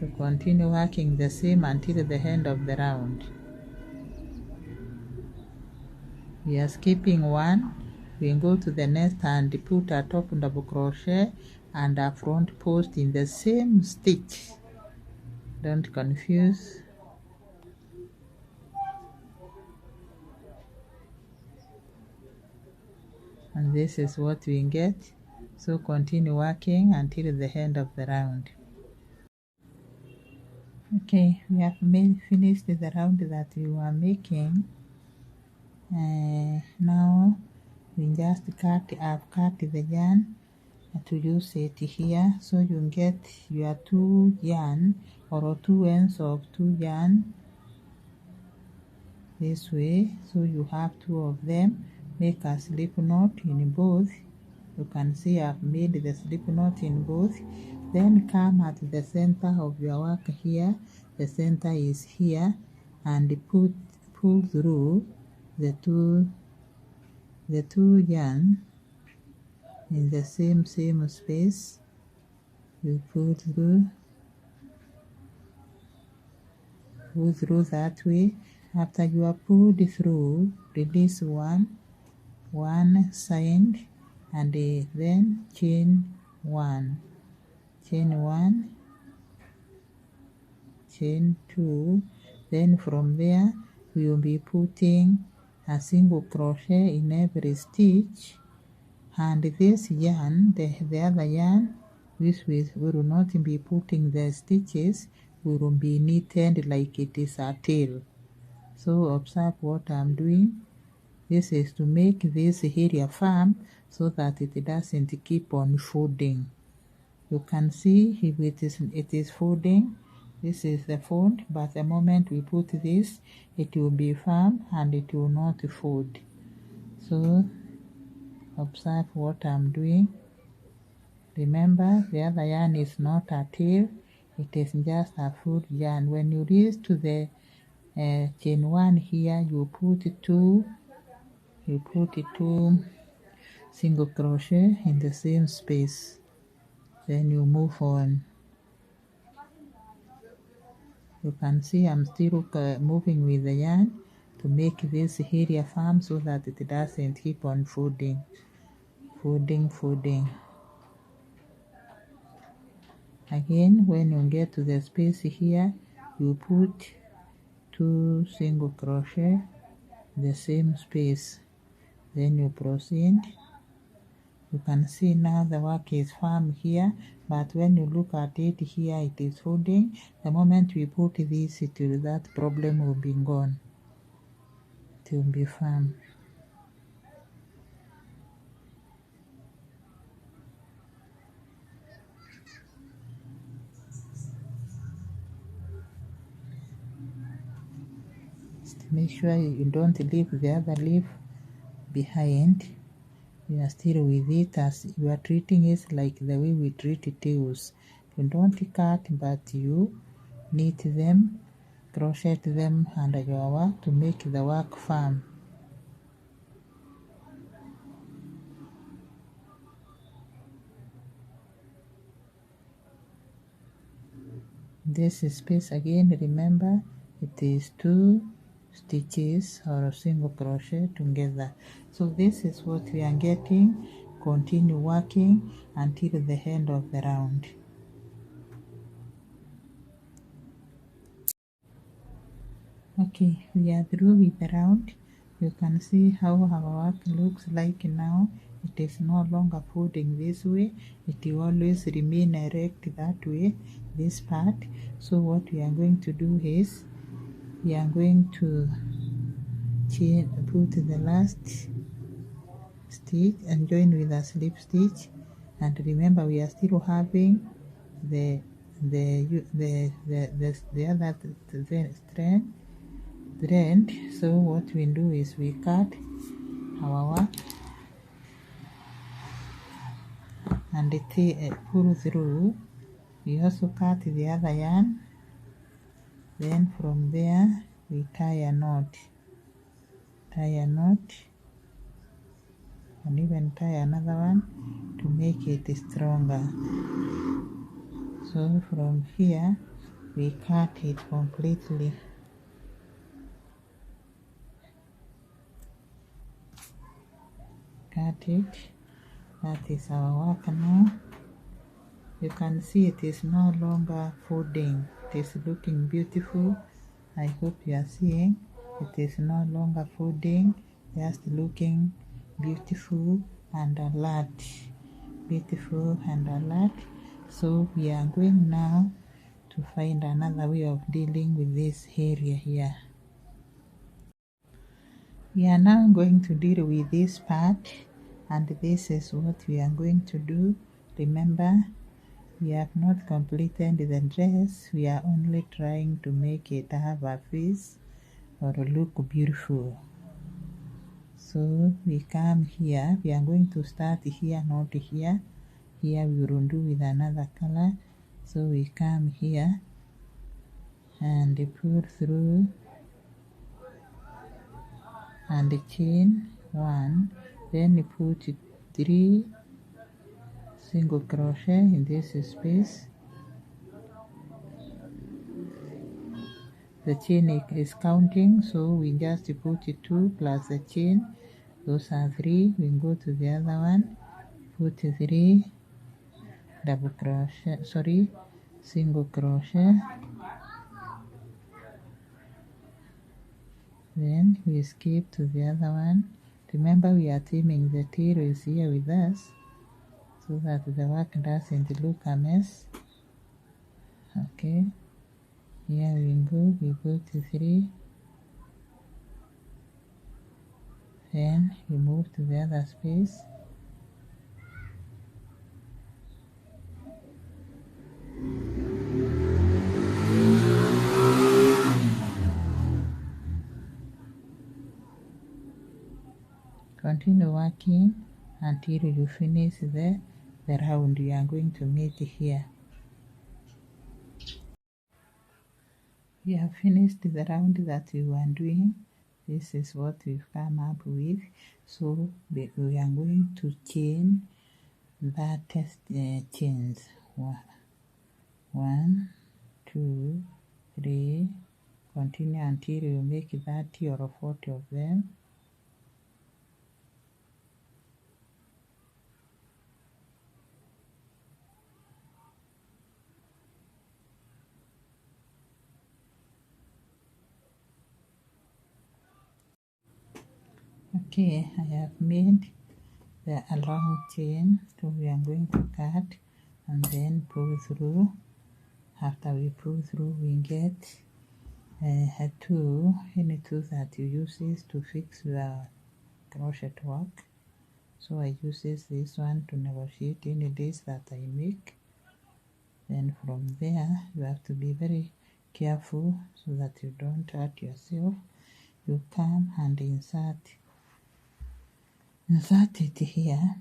To continue working the same until the end of the round. We are skipping 1, we go to the next and put a top double crochet and a front post in the same stitch. Don't confuse. And this is what we get. So continue working until the end of the round. Okay, we have finished the round that we were making. Now we just cut the yarn to use it here, so you get your 2 yarn or 2 ends of 2 yarn this way. So you have 2 of them. Make a slip knot in both. You can see I've made the slip knot in both. Then come at the center of your work here. The center is here, and pull through the two yarn in the same space. You pull through that way. After you are pulled through, release one side, and then chain 1, chain 2. Then from there we will be putting a single crochet in every stitch, and this yarn, the other yarn, which we will not be putting the stitches, will be knitted like it is a tail. So observe what I'm doing. This is to make this area firm so that it doesn't keep on folding. You can see if it is folding. This is the fold, but the moment we put this, it will be firm and it will not fold. So observe what I'm doing. Remember, the other yarn is not a tail, it is just a full yarn. When you reach to the chain 1 here, you put two single crochet in the same space. Then you move on. You can see I'm still moving with the yarn to make this area firm so that it doesn't keep on folding. Again, when you get to the space here, you put 2 single crochet in the same space. Then you proceed. You can see now the work is firm here, but when you look at it here, it is folding. The moment we put this, that problem will be gone. It will be firm. Just make sure you don't leave the other leaf behind. You are still with it as you are treating it like the way we treat tails. You don't cut, but you knit them, crochet them under your work to make the work firm. This space again, remember, it is 2 stitches or single crochet together. So this is what we are getting. Continue working until the end of the round. Okay, we are through with the round. You can see how our work looks like now. It is no longer folding this way. It will always remain erect that way, this part. So what we are going to do is, we are going to put the last stitch and join with a slip stitch. And remember, we are still having the other thread. So what we do is we cut our work and pull through. We also cut the other yarn. Then from there we tie a knot, and even tie another one to make it stronger. So from here we cut it completely. Cut it. That is our work now. You can see it is no longer folding. It is looking beautiful. I hope you are seeing. It is no longer folding, just looking beautiful and alert. Beautiful and alert. So we are going now to find another way of dealing with this area here. We are now going to deal with this part, and this is what we are going to do. Remember, we have not completed the dress. We are only trying to make it have a face or look beautiful. So we come here. We are going to start here, not here. Here we will do with another color. So we come here and pull through and chain 1. Then you put 3 single crochet in this space. The chain is counting, so we just put 2 plus the chain. Those are 3. We go to the other one, put 3 double crochet, single crochet. Then we skip to the other one. Remember, we are trimming the tail is here with us, so that the work doesn't look a mess. Okay, Here we go to 3, then we move to the other space. Continue working until you finish the round you are going to make here. We have finished the round that we were doing. This is what we've come up with. So we are going to chain that chains. 1, 2, 3. Continue until you make 30 or 40 of them. Okay, I have made the long chain, so we are going to cut and then pull through. After we pull through, we get a tool, any tool that you use to fix your crochet work. So I use this one to negotiate any days that I make. Then from there, you have to be very careful so that you don't hurt yourself. You come and insert it here,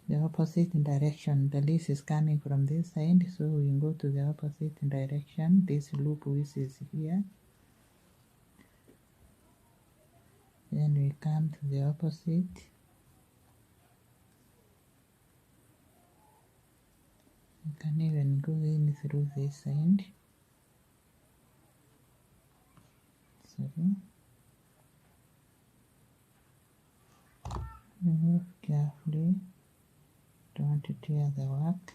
the opposite direction. The lace is coming from this side, so we go to the opposite direction. This loop which is here. Then we come to the opposite. You can even go in through this side. Sorry. Move carefully. Don't tear the work.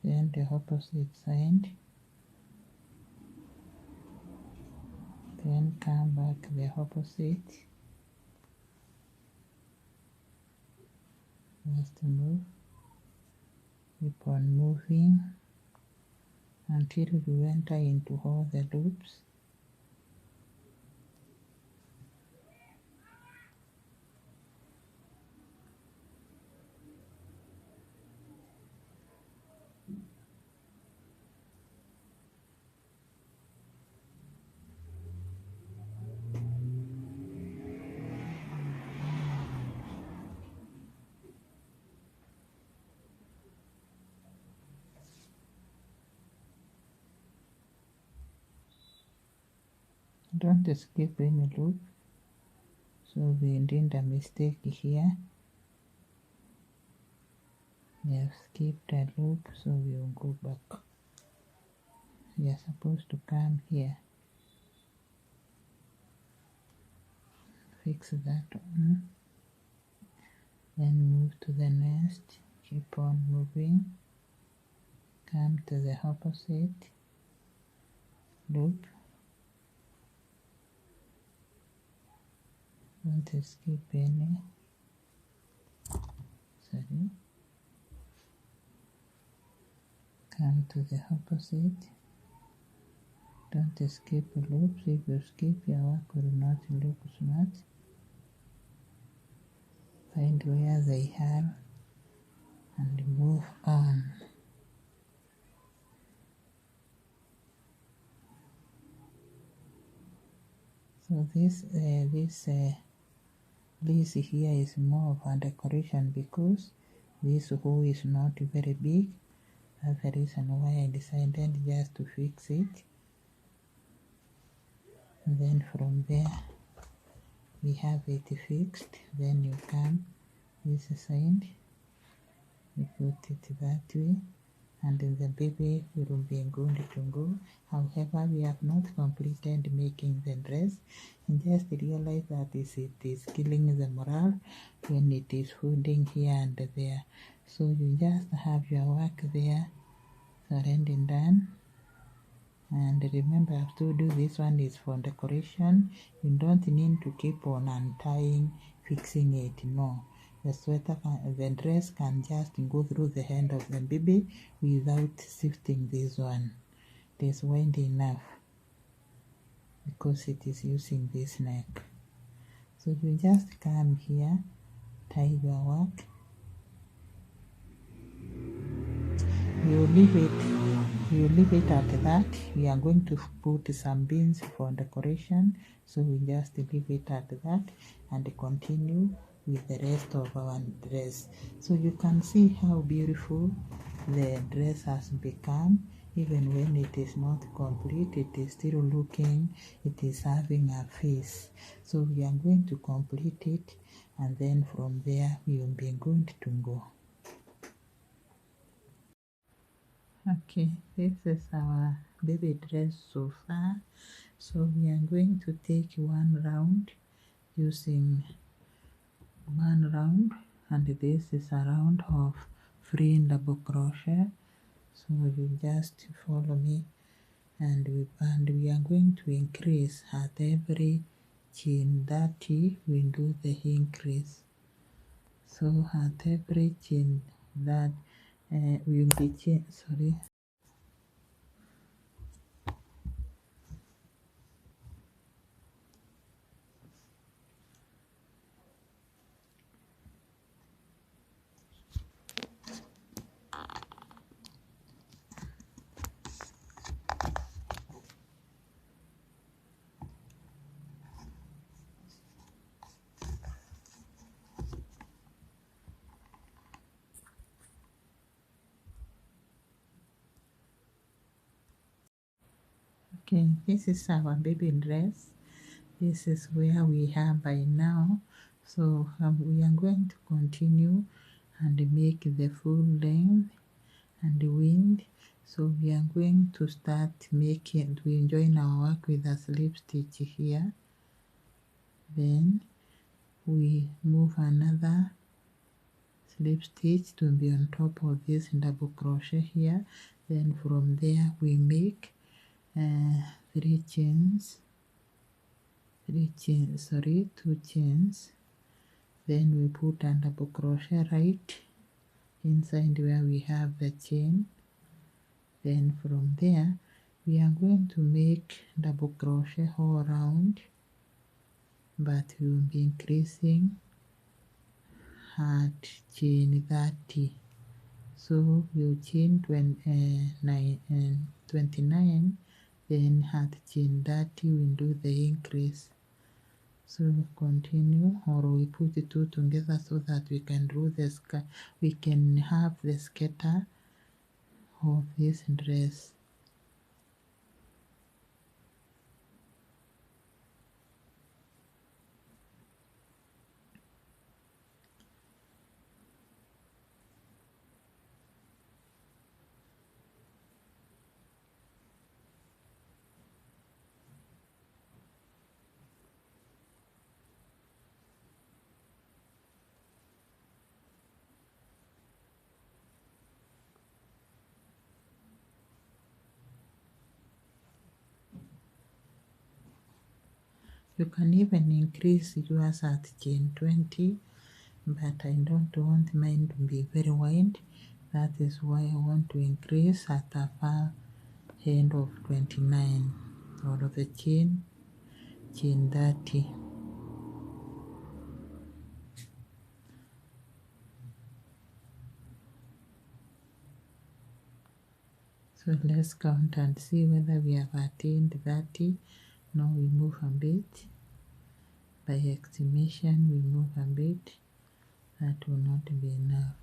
Then the opposite side. Then come back the opposite. Just move. Keep on moving until you enter into all the loops. Don't skip any loop, so we did a mistake here. We have skipped a loop, so we will go back. We are supposed to come here. Fix that one. Then move to the next. Keep on moving. Come to the opposite loop. Don't skip any. Sorry. Come to the opposite. Don't skip loops. If you skip, your work will not look smart. Find where they are and move on. So this here is more of a decoration because this hole is not very big. That's the reason why I decided just to fix it. And then from there we have it fixed. Then you come this side, you put it that way, and the baby will be good to go. However, we have not completed making the dress, and just realize that it is killing the morale when it is holding here and there. So you just have your work there surrounding done. And remember, I have to do this one is for decoration. You don't need to keep on untying, fixing it. No, the dress can just go through the hand of the baby without shifting this one. It is wide enough because it is using this neck. So you just come here, tie your work. You leave it at that. We are going to put some beans for decoration, so we just leave it at that and continue with the rest of our dress. So you can see how beautiful the dress has become. Even when it is not complete, it is still looking, it is having a face. So we are going to complete it, and then from there we will be good to go. Okay, this is our baby dress so far. So we are going to take one round using one round, and this is a round of free double crochet. So you just follow me, and we are going to increase at every chain 30. We do the increase. So at every chain that will be Okay, this is our baby dress. This is where we are by now. So we are going to continue and make the full length and the wind. So we are going to start making, we join our work with a slip stitch here. Then we move another slip stitch to be on top of this double crochet here. Then from there we make 2 chains. Then we put a double crochet right inside where we have the chain. Then from there we are going to make double crochet all around, but we will be increasing at chain 30. So you chain 29, then at chain 30 we do the increase. So continue, or we put the two together so that we can do this. We can have the scatter of this dress. You can even increase yours at chain 20, but I don't want mine to be very wide. That is why I want to increase at the far end of 29 or of the chain 30. So let's count and see whether we have attained 30. Now we move a bit. By estimation, we move a bit. That will not be enough.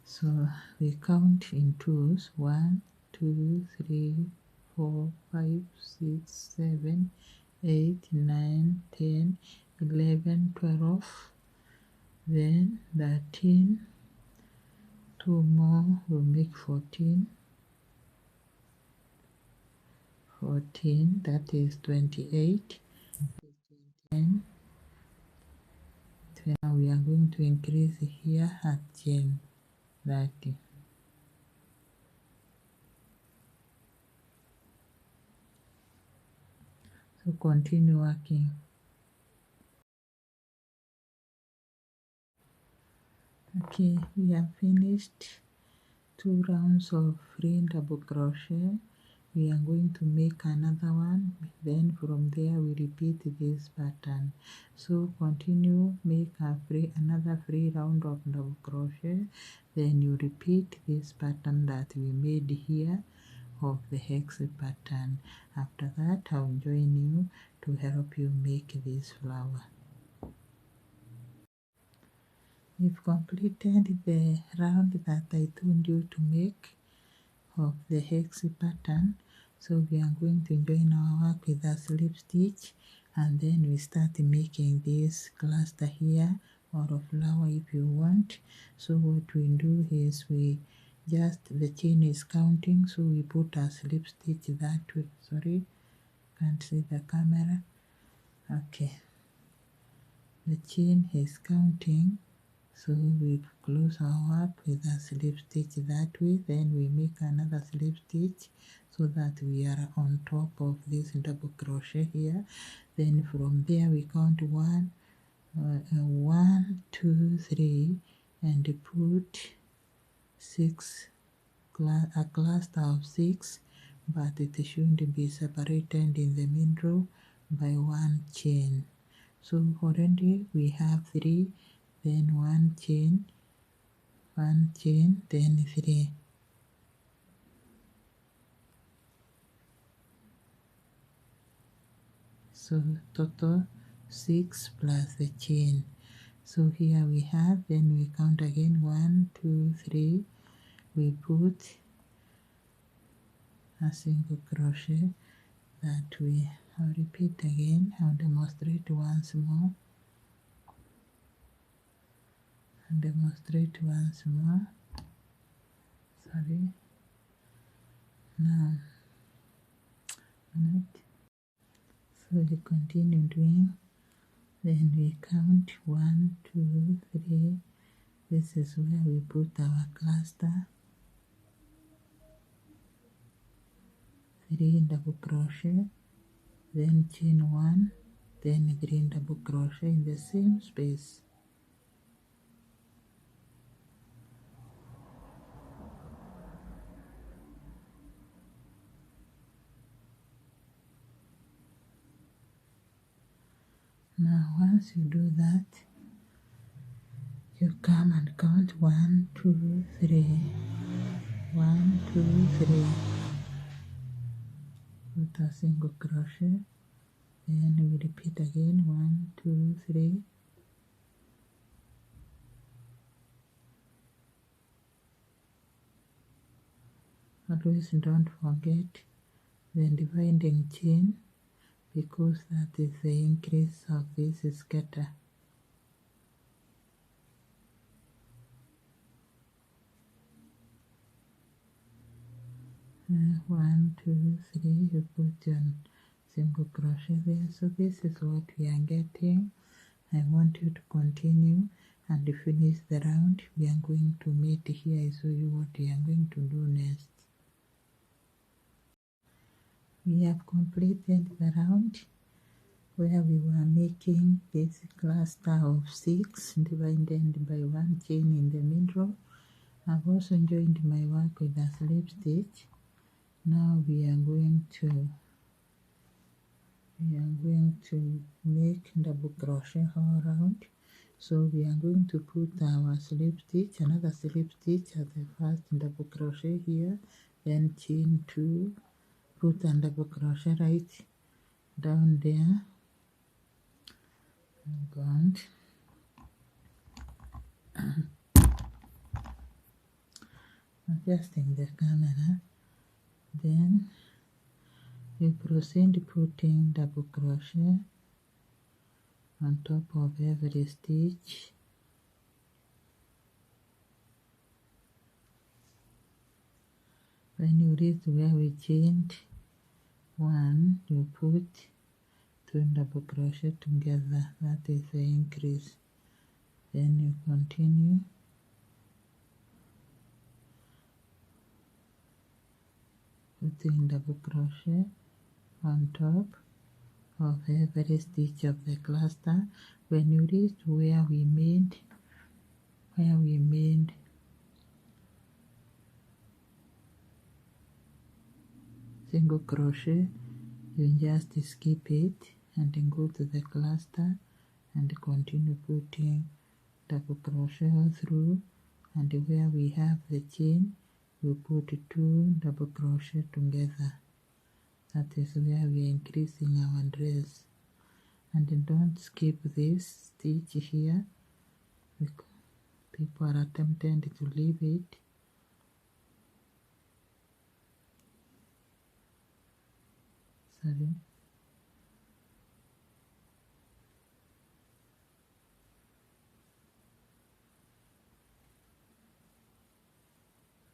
So we count in twos. 1, 2, 3, 4, 5, 6, 7, 8, 9, 10, 11, 12, then 13, 2 more will make 14, that is 28, 10. Now we are going to increase here at chain 30. So continue working. Okay, we have finished 2 rounds of free double crochet. We are going to make another one, then from there we repeat this pattern. So continue, make another free round of double crochet, then you repeat this pattern that we made here of the hex pattern. After that, I'll join you to help you make this flower. We've completed the round that I told you to make of the hex pattern. So we are going to join our work with a slip stitch, and then we start making this cluster here, or a flower if you want. So what we do is the chain is counting, so we put a slip stitch that way. Sorry, can't see the camera. Okay, the chain is counting, so we close our work with a slip stitch that way, then we make another slip stitch so that we are on top of this double crochet here. Then from there we count 1, 2, 3, and put a cluster of 6, but it should be separated in the middle by 1 chain. So already we have 3, then 1 chain, then 3. So total 6 plus the chain. So here we have, then we count again 1, 2, 3. We put a single crochet that way. I'll repeat again. I'll demonstrate once more. Sorry. Now, so we continue doing. Then we count 1, 2, 3. This is where we put our cluster. 3 double crochet, then chain 1, then 3 double crochet in the same space. Now once you do that, you come and count 1, 2, 3. 1, 2, 3. Put a single crochet, then we repeat again 1, 2, 3. Always don't forget the dividing chain, because that is the increase of this scatter. 1, 2, 3. You put your single crochet there. So this is what we are getting. I want you to continue and finish the round. We are going to meet here. I show you what we are going to do next. We have completed the round where we were making this cluster of 6 divided by 1 chain in the middle. I've also joined my work with a slip stitch. Now we are going to make double crochet all around. So we are going to put our slip stitch, another slip stitch at the first double crochet here, then chain 2, put a double crochet right down there, and adjusting the camera. Then we proceed putting double crochet on top of every stitch. When you reach where we chained 1, you put 2 double crochet together. That is the increase. Then you continue. Putting double crochet on top of every stitch of the cluster. When you reach where we made single crochet, you just skip it and then go to the cluster and continue putting double crochet all through, and where we have the chain we put 2 double crochet together. That is where we are increasing our dress. And don't skip this stitch here because people are tempted to leave it. Sorry.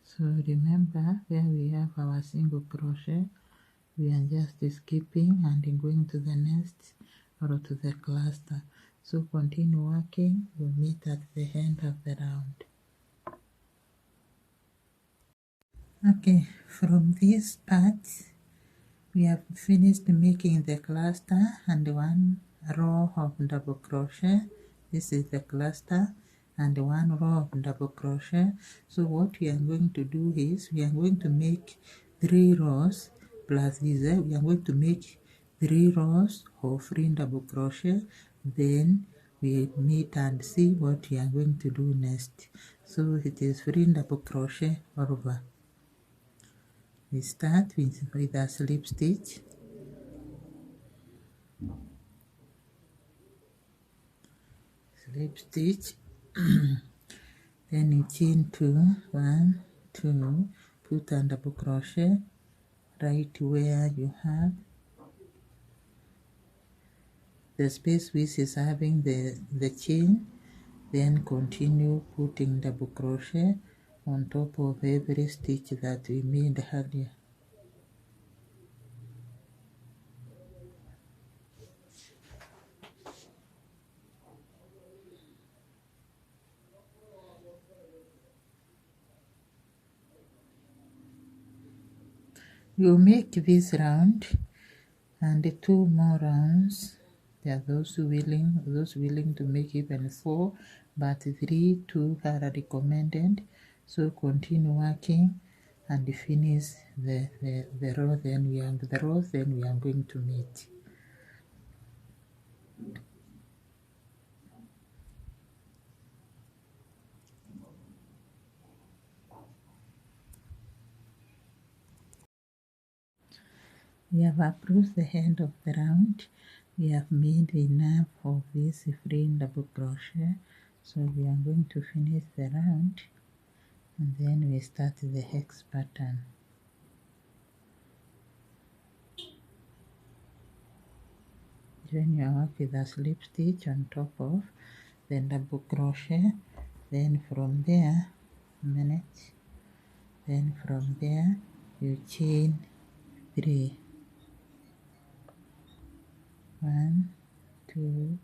So remember, where we have our single crochet, we are just skipping and going to the next or to the cluster. So continue working, we'll meet at the end of the round. Okay, from this part we have finished making the cluster and 1 row of double crochet. This is the cluster and 1 row of double crochet. So what we are going to do is we are going to make 3 rows plus this. We are going to make 3 rows of free double crochet, then we meet and see what we are going to do next. So it is free double crochet over. We start with a slip stitch, then you chain 2, 1, 2, put a double crochet right where you have the space which is having the chain, then continue putting double crochet on top of every stitch that we made earlier. You make this round and 2 more rounds. There are those willing to make even 4, but 3, 2 are recommended. So continue working and finish the row. Then we are going to meet. We have approached the end of the round. We have made enough of this free double crochet, so we are going to finish the round and then we start the hex pattern. Join your work with a slip stitch on top of the double crochet, then from there you chain 3, 1, 2,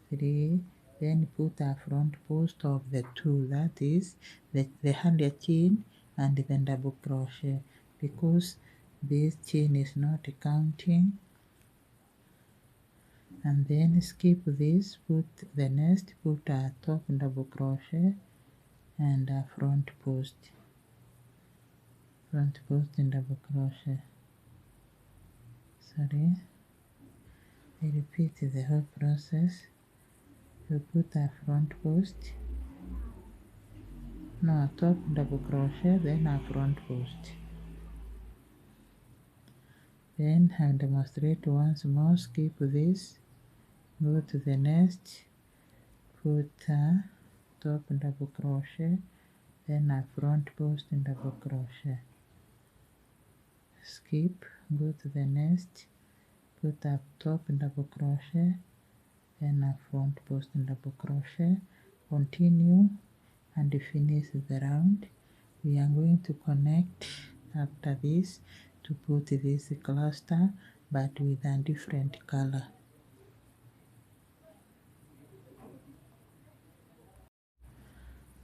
3, then put a front post of the 2, that is the handle chain and the double crochet, because this chain is not counting. And then skip this, put the next, put a top double crochet and a front post in double crochet. Sorry, I repeat the whole process. You put a front post, no, a top double crochet, then a front post. Then I'll demonstrate once more. Skip this, go to the next, put a top double crochet, then a front post in double crochet. Skip, go to the next, put a top double crochet, then a front post in double crochet. Continue and finish the round. We are going to connect after this to put this cluster but with a different color.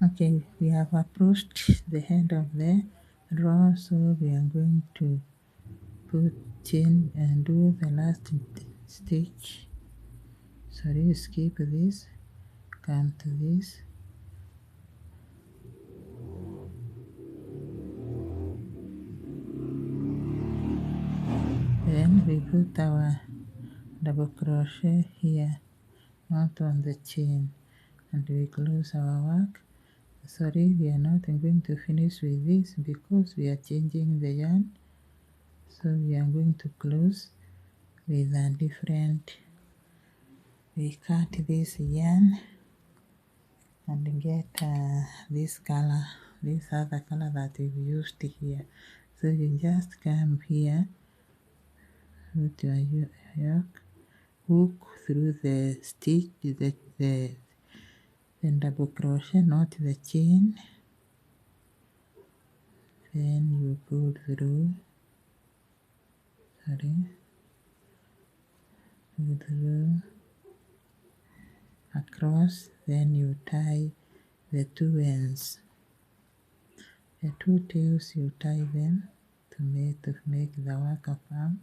Okay, we have approached the end of the row, so we are going to put chain and do the last stitch, sorry, skip this, come to this, then we put our double crochet here, not on the chain, and we close our work. Sorry, we are not going to finish with this because we are changing the yarn, so we are going to close with a different. We cut this yarn and get this color, this other color that we've used here. So you just come here with your yoke, hook through the stitch, the double crochet, not the chain. Then you pull through, sorry, pull through across, then you tie the two ends. The two tails you tie them to make the work firm.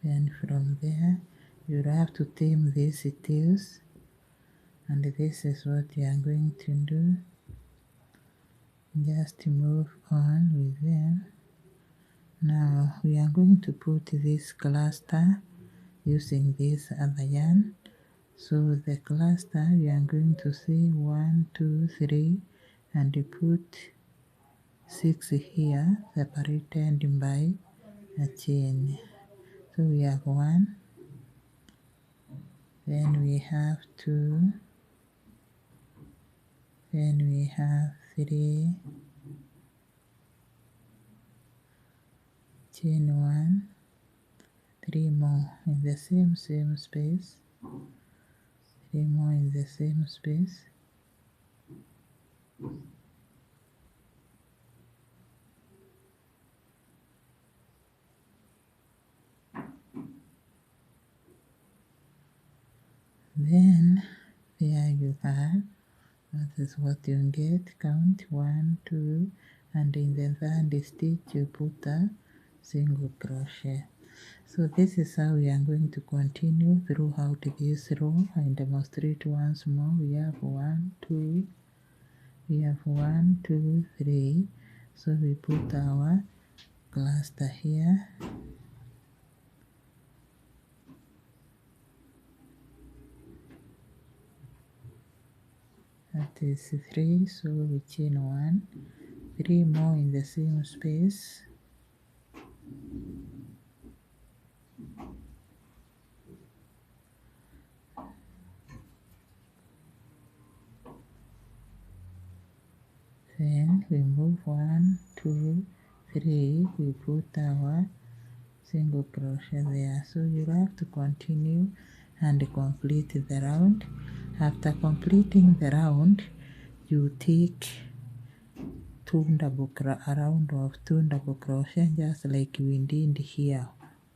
Then from there you have to tame these tails, and this is what you are going to do. Just move on with them. Now we are going to put this cluster using this other yarn. So the cluster, we are going to say 1, 2, 3, and you put 6 here, separated by a chain. So we have 1, then we have 2, then we have 3, chain 1, 3 more in the same space, 3 more in the same space. Then there you have, that is what you get, count 1, 2, and in the third stitch you put a single crochet. So this is how we are going to continue throughout this row. I demonstrate once more. We have 1, 2, we have 1, 2, 3. So we put our cluster here. That is 3, so we chain 1, 3 more in the same space. Then we move 1, 2, 3, we put our single crochet there. So you have to continue and complete the round. After completing the round, you take a round of 2 double crochet, just like we did here,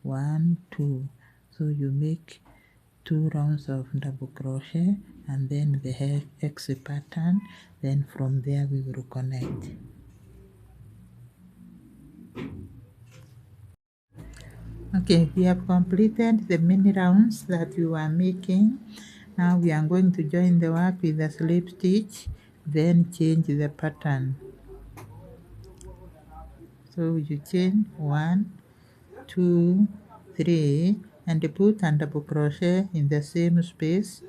1, 2. So you make 2 rounds of double crochet and then the hex pattern. Then from there we will connect. Okay, we have completed the mini rounds that we were making. Now we are going to join the work with a slip stitch, then change the pattern. So you chain 1, 2, 3, and put a double crochet in the same space.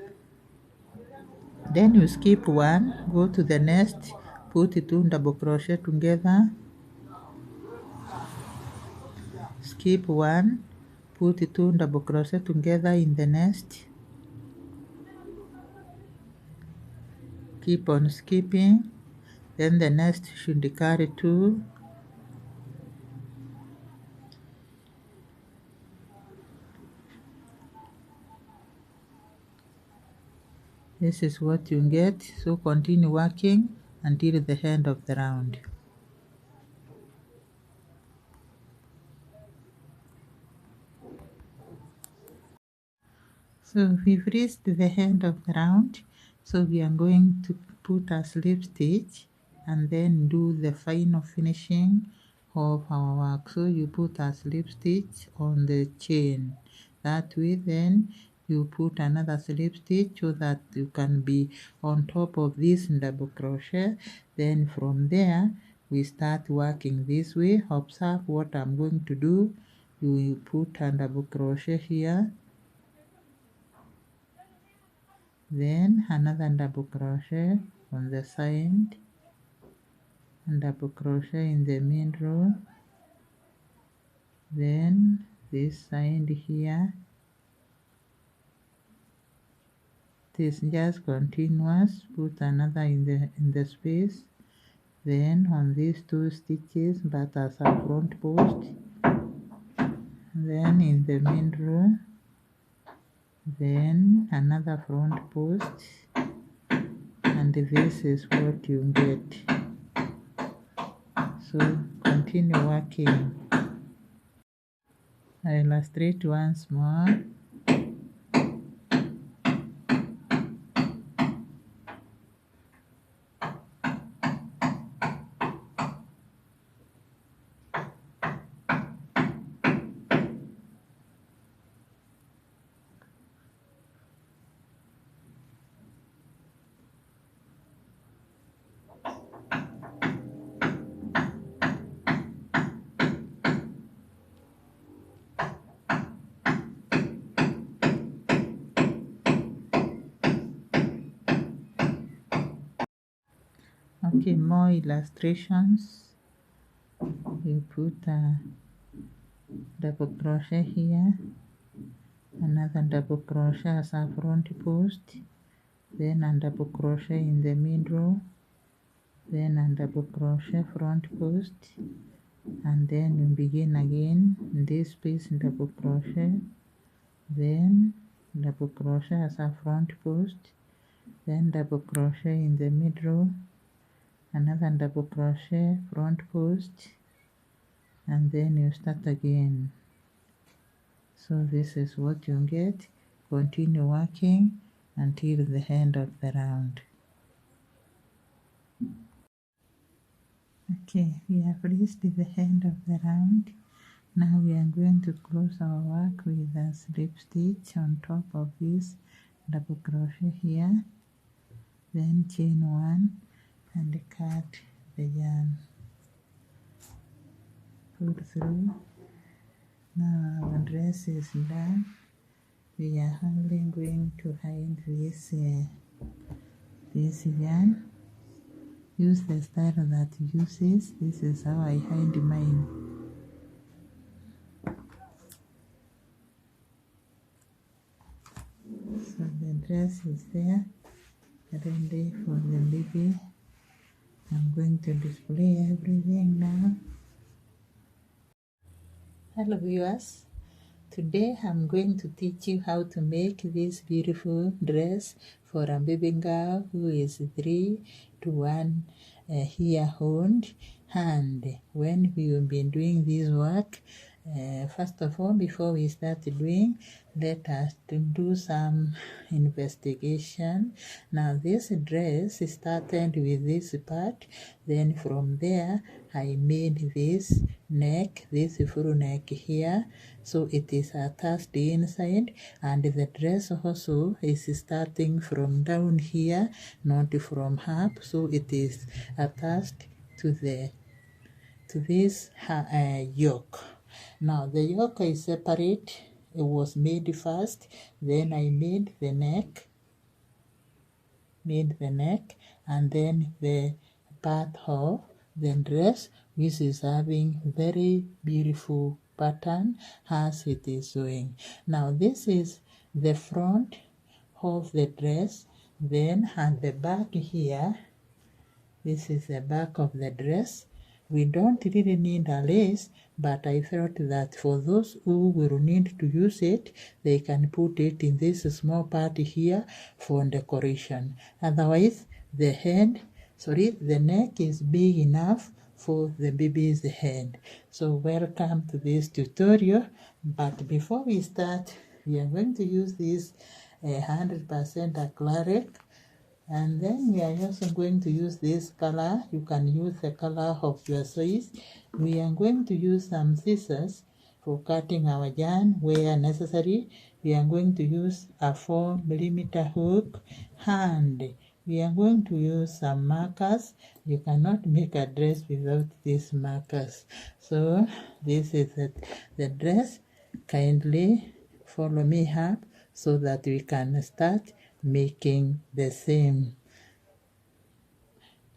Then you skip 1, go to the next, put 2 double crochet together, skip 1, put 2 double crochet together in the next, keep on skipping, then the next should carry 2, this is what you get. So continue working until the end of the round. So we've reached the end of the round, so we are going to put a slip stitch and then do the final finishing of our work. So you put a slip stitch on the chain. That way then you put another slip stitch so that you can be on top of this double crochet. Then from there we start working this way. Observe what I'm going to do. You put a double crochet here, then another double crochet on the side, and double crochet in the middle, then this side here. It is just continuous. Put another in the space, then on these two stitches but as a front post, then in the middle, then another front post, and this is what you get. So continue working. I illustrate once more. Okay, more illustrations. You put a double crochet here, another double crochet as a front post, then a double crochet in the middle, then a double crochet front post, and then you begin again in this space double crochet, then double crochet as a front post, then double crochet in the middle, another double crochet front post, and then you start again. So this is what you get. Continue working until the end of the round. Okay, we have reached the end of the round. Now we are going to close our work with a slip stitch on top of this double crochet here, then chain one and cut the yarn, pull through. Now our dress is done. We are only going to hide this yarn. Use the style that uses. This is how I hide mine. So the dress is there, ready for the baby. I'm going to display everything now. Hello viewers. Today I'm going to teach you how to make this beautiful dress for a baby girl who is 3 to 1 year old. And when we will be doing this work, first of all, before we start doing, let us do some investigation. Now this dress started with this part, then from there I made this neck, this full neck here, so it is attached inside, and the dress also is starting from down here, not from up, so it is attached to this yoke. Now the yoke is separate. It was made first, then I made the neck, and then the part of the dress, which is having very beautiful pattern as it is showing. Now this is the front of the dress, then at the back here, this is the back of the dress. We don't really need a lace, but I felt that for those who will need to use it, they can put it in this small part here for decoration. Otherwise, the neck is big enough for the baby's head. So welcome to this tutorial. But before we start, we are going to use this 100% acrylic And then we are also going to use this color. You can use the color of your choice. We are going to use some scissors for cutting our yarn where necessary. We are going to use a 4mm hook, and we are going to use some markers. You cannot make a dress without these markers. So this is the dress. Kindly follow me up so that we can start making the same.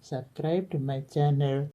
Subscribe to my channel.